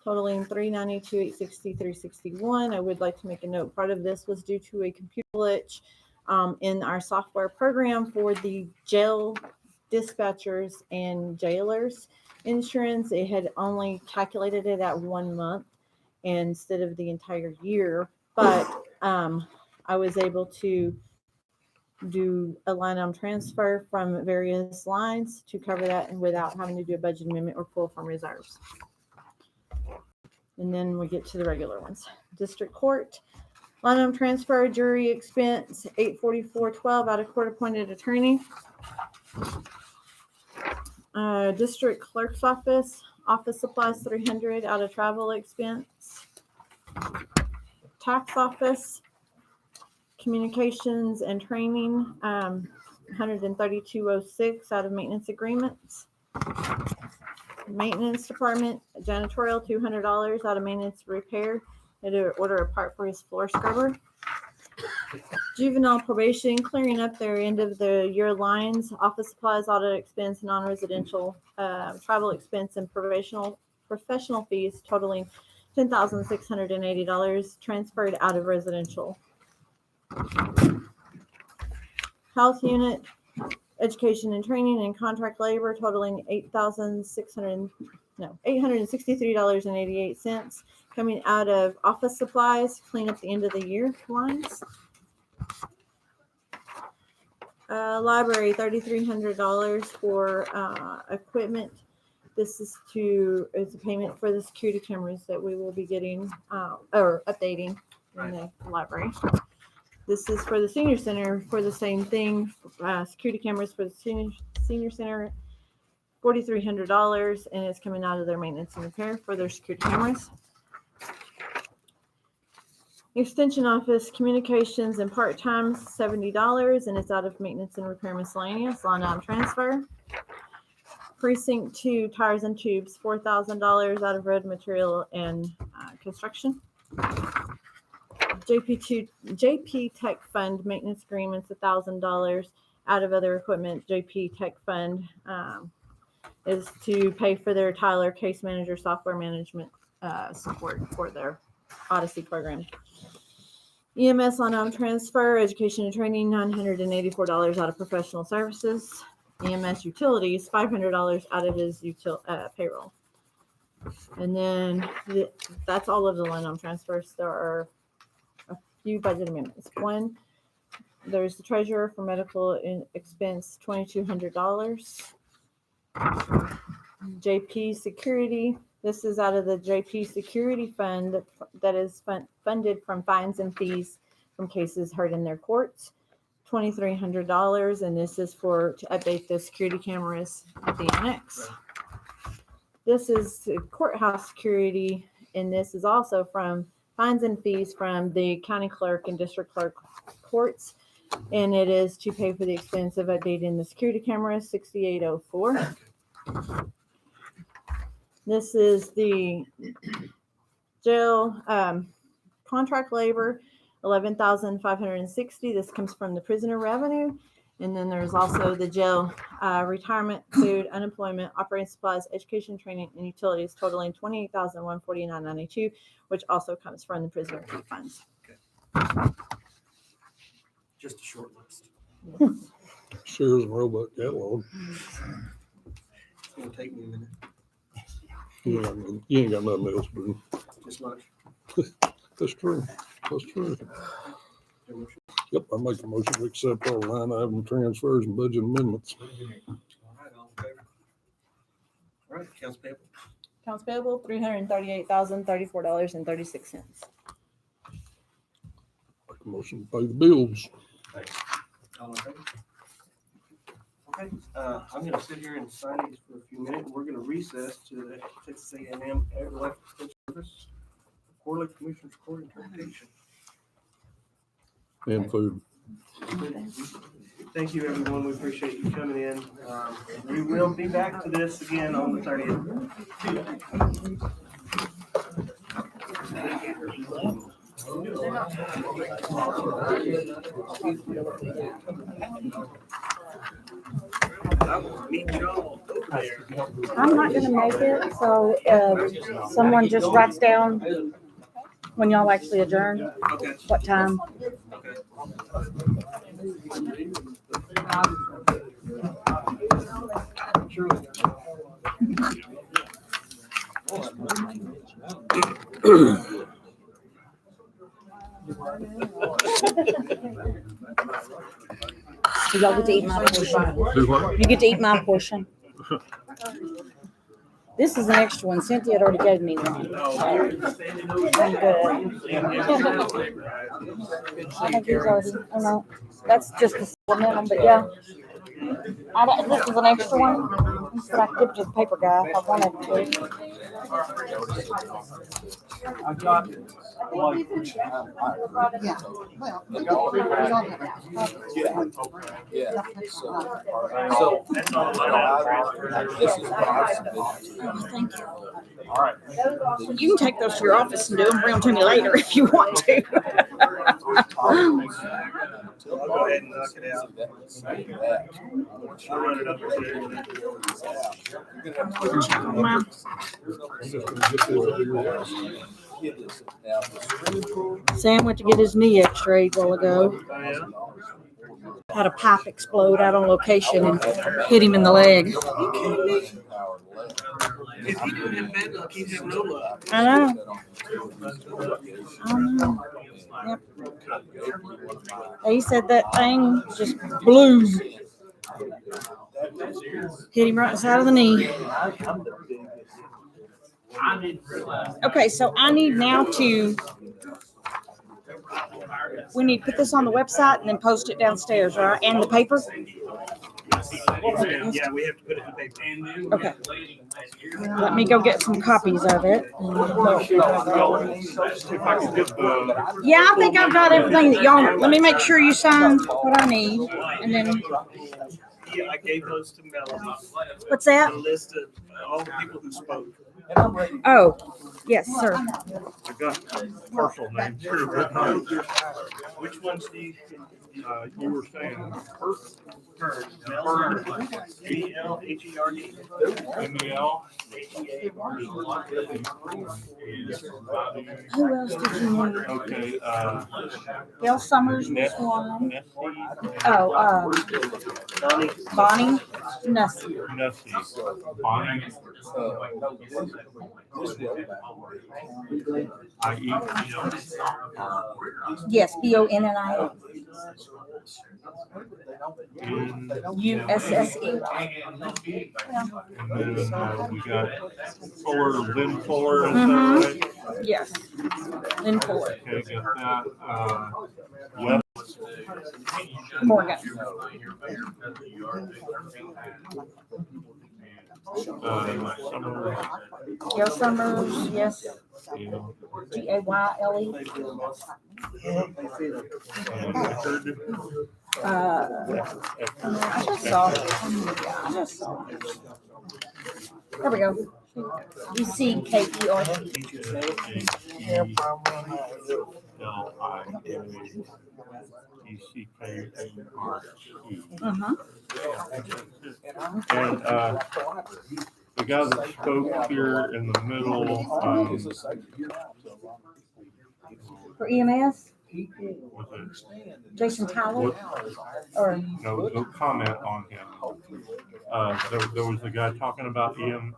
totaling $392,863.61. I would like to make a note. Part of this was due to a computer glitch in our software program for the jail dispatchers and jailers insurance. It had only calculated it at 1 month instead of the entire year, but I was able to do a line item transfer from various lines to cover that and without having to do a budget amendment or pull from reserves. And then we get to the regular ones. District court, line item transfer, jury expense, $844.12 out of court appointed attorney. District clerk's office supplies, $300 out of travel expense. Tax office, communications and training, $132.06 out of maintenance agreements. Maintenance department, janitorial, $200 out of maintenance repair. Had to order a part for his floor scrubber. Juvenile probation, clearing up their end of the year lines, office supplies, audit expense, non-residential, travel expense, and professional fees totaling $10,680 transferred out of residential. Health unit, education and training and contract labor totaling $863.88 coming out of office supplies, clean up the end of the year lines. Library, $3,300 for equipment. This is a payment for the security cameras that we will be getting or updating in the library. This is for the senior center for the same thing. Security cameras for the senior center, $4,300, and it's coming out of their maintenance and repair for their security cameras. Extension office communications and part-time, $70, and it's out of maintenance and repair miscellaneous, line item transfer. Precinct 2 tires and tubes, $4,000 out of road material and construction. JP Tech Fund maintenance agreements, $1,000 out of other equipment. JP Tech Fund is to pay for their Tyler case manager software management support for their Odyssey program. EMS on transfer, education and training, $984 out of professional services. EMS utilities, $500 out of his payroll. And then that's all of the line item transfers. There are a few budget amendments. One, there's the treasurer for medical expense, $2,200. JP Security, this is out of the JP Security Fund that is funded from fines and fees from cases heard in their courts, $2,300, and this is to update the security cameras at the annex. This is courthouse security, and this is also from fines and fees from the county clerk and district clerk courts, and it is to pay for the expense of updating the security cameras, $6,804. This is the jail contract labor, $11,560. This comes from the prisoner revenue. And then there's also the jail retirement, food, unemployment, operating supplies, education, training, and utilities totaling $28,149.92, which also comes from the prisoner fee funds. Just a short list. Shares and Rollback catalog. It's gonna take me a minute. You ain't got nothing else to do. Just lunch. That's true. That's true. Yep, I make a motion to accept all line item transfers and budget amendments. All right, all in favor? All right, accounts payable. Accounts payable, $338,034.36. Make a motion to pay the bills. All in favor? Okay, I'm gonna sit here and sign these for a few minutes. We're gonna recess to the Texas A&M Electrical Service Quarterly Commissioners Court Interpretation. And food. Thank you, everyone. We appreciate you coming in. We will be back to this again on the 30th. I will meet y'all over there. I'm not gonna make it, so someone just writes down when y'all actually adjourn, Okay. what time. Okay. So y'all get to eat my portion. Do what? You get to eat my portion. This is an extra one. Cynthia had already gave me one. I'm good. I think he's already, oh no, that's just the supplemental, but yeah. This is an extra one, but I could give it to the paper guy if I wanted to. I got it. Yeah. So, That's all about this is what I've submitted. Thank you. All right. You can take those to your office and do them, bring them to me later if you want to. Go ahead and knock it out. I'll run it up Sam went to get his knee x-rayed a while ago. Had a pipe explode out on location and hit him in the leg. If you don't have bad luck, you have no luck. I know. Yep. He said that thing just blew. Hit him right inside of the knee. Okay, so I need now to, we need to put this on the website and then post it downstairs, right? And the paper? Yeah, we have to put it in the paper. Okay. Let me go get some copies of it. Yeah, I think I've got everything that y'all, let me make sure you signed what I need. And then, Yeah, I gave those to Melody. what's that? A list of all the people who spoke. Oh, yes, sir. I got partial names here, but Which ones do you? you were saying first. Herd. MELHERD. MEL. Who else did you need? Okay, Gail Summers was one. Oh, Bonnie Nussey. Bonnie. Yes, BONNI. USSE. And then we got Fuller, Lynn Fuller, is Mhm. that right? Yes. Lynn Fuller. Okay, got that. Web. Morgan. Summers. Gail Summers, yes. GAYLE. I just saw it. There we go. ECKERT. And the guy that spoke here in the middle, For EMS? was it? Jason Tyler? Or No comment on him. There was the guy talking about EMS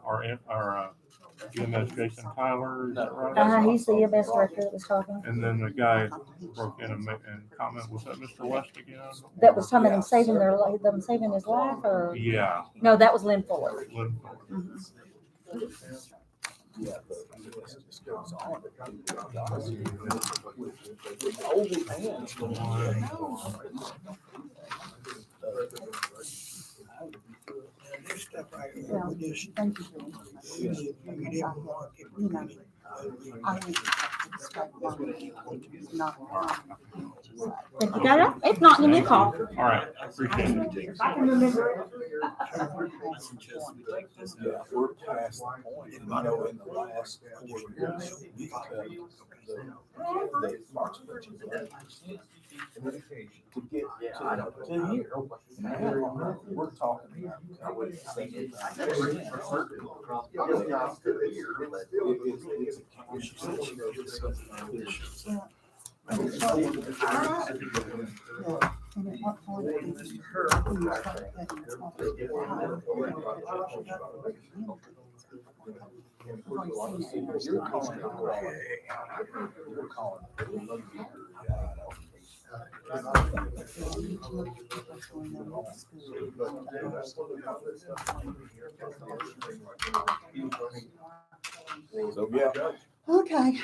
Jason Tyler, is that right? he's the EMS director that was talking. And then the guy broke in and comment, was that Mr. West again? That was talking about them saving his life, or? Yeah. No, that was Lynn Fuller. Lynn Fuller. This stuff right here, we just, we didn't want it. If you got it, if not, give me a call. All right, appreciate it. If I can remember it. We're past the point, you know, in the last 4 years, we cut the parts budget to get to here. Now, we're talking about So, yeah. Okay.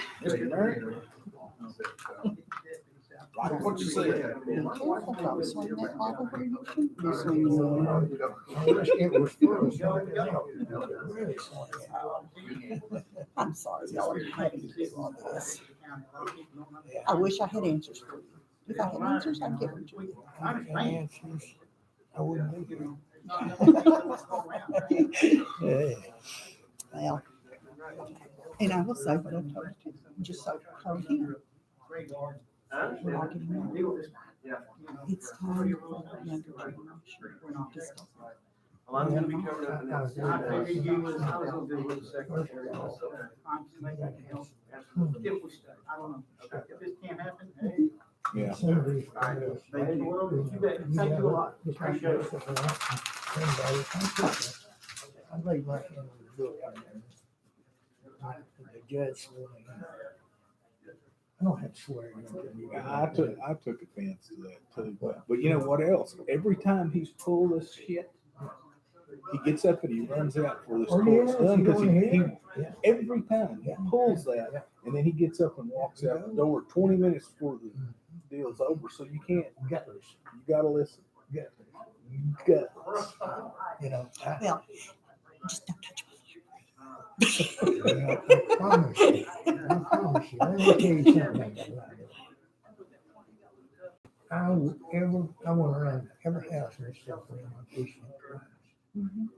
Like what you said. Be careful, don't swing that bottle where you shouldn't be swinging it. It was full of really sad. I'm sorry, y'all are having to do all this. I wish I had answers for you. If I had answers, I'd give them to you. I had answers, I wouldn't be here. Yeah. Well, and I will say what I told you, just so told him. We're not getting married. It's time for the younger generation to start. Well, I'm gonna be coming up next. I figured you was, I was gonna do with the secretary also. If we stay, I don't know. Okay. If this can't happen, hey. Yeah. Thank you. Well, you bet. Thank you a lot. Appreciate it. I'd like my hand on the book. The judge swore me in. I don't have to swear. I took offense to that too. But you know what else? Every time he's pulled this shit, he gets up and he runs out before this court's done because he every time he pulls that and then he gets up and walks out the door 20 minutes before the deal's over. So you can't. You gotta listen. You got. You know. Well, just don't touch my I promise you. I promise you. Let me tell you something about it. I went around every house in this stuff around my fishing crimes.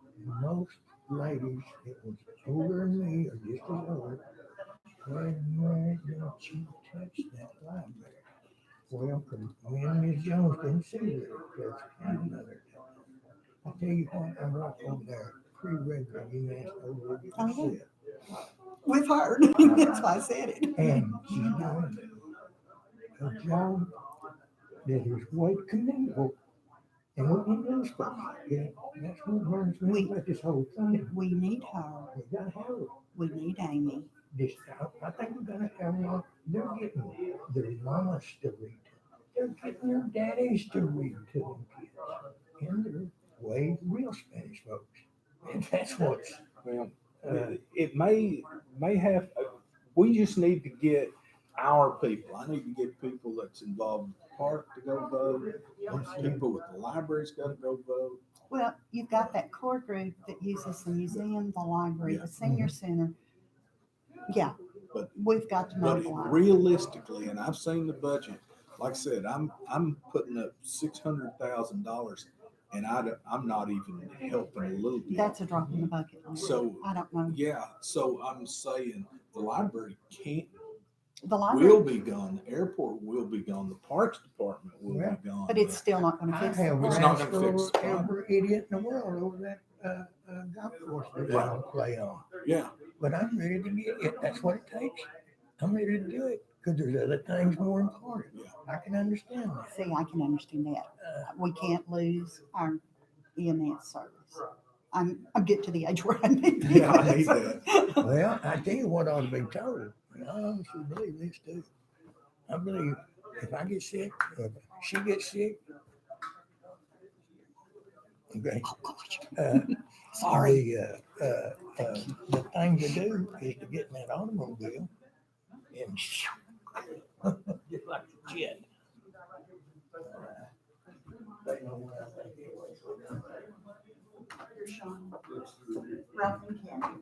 Most ladies that was older than me or just as old, well, don't you touch that library. Well, me and Ms. Jones didn't see her because another time. I tell you what, I walked over there pretty regularly. You asked over it. We've heard. That's why I said it. And she's doing a job that is quite commendable. And what we do is, yeah, that's what burns me about this whole thing. We need her. We gotta have her. We need Amy. I think we're gonna have her. They're getting their mamas to read to them. They're getting their daddies to read to them kids. And they're way real Spanish folks. And that's what's, Well, it may have. We just need to get our people. I need to get people that's involved in the park to go vote. People with the library's got to go vote. Well, you've got that core group that uses the museum, the library, the senior center. Yeah, But we've got to But mobilize. realistically, and I've seen the budget, like I said, I'm putting up $600,000 and I'm not even helping a little bit. That's a drop in the bucket. So, I don't know. yeah, so I'm saying the library The library, will be gone, the airport will be gone, the parks department will be gone. but it's still not going to I fix have it. It's not asked gonna fix over the problem. every idiot in the world over that golf course that I don't play on. Yeah, But I'm ready to get it. That's what it takes. I'm ready to do it because there's other things more important. I can understand that. See, I can understand that. We can't lose our EMS service. I'm getting to the age where I need it. yeah, I need that. Well, I tell you what ought to be told. And I honestly believe this too. I believe if I get sick, or if she gets sick, okay. Sorry. The thing to do is to get in that automobile and just like a jet. They know where I think it was. Rutland County.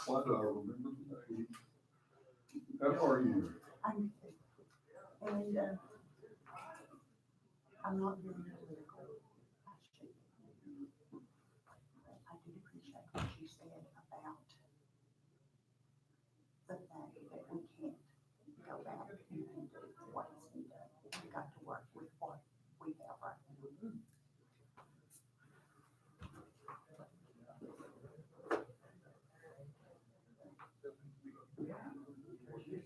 Why do I remember the name? How are you? And I'm not very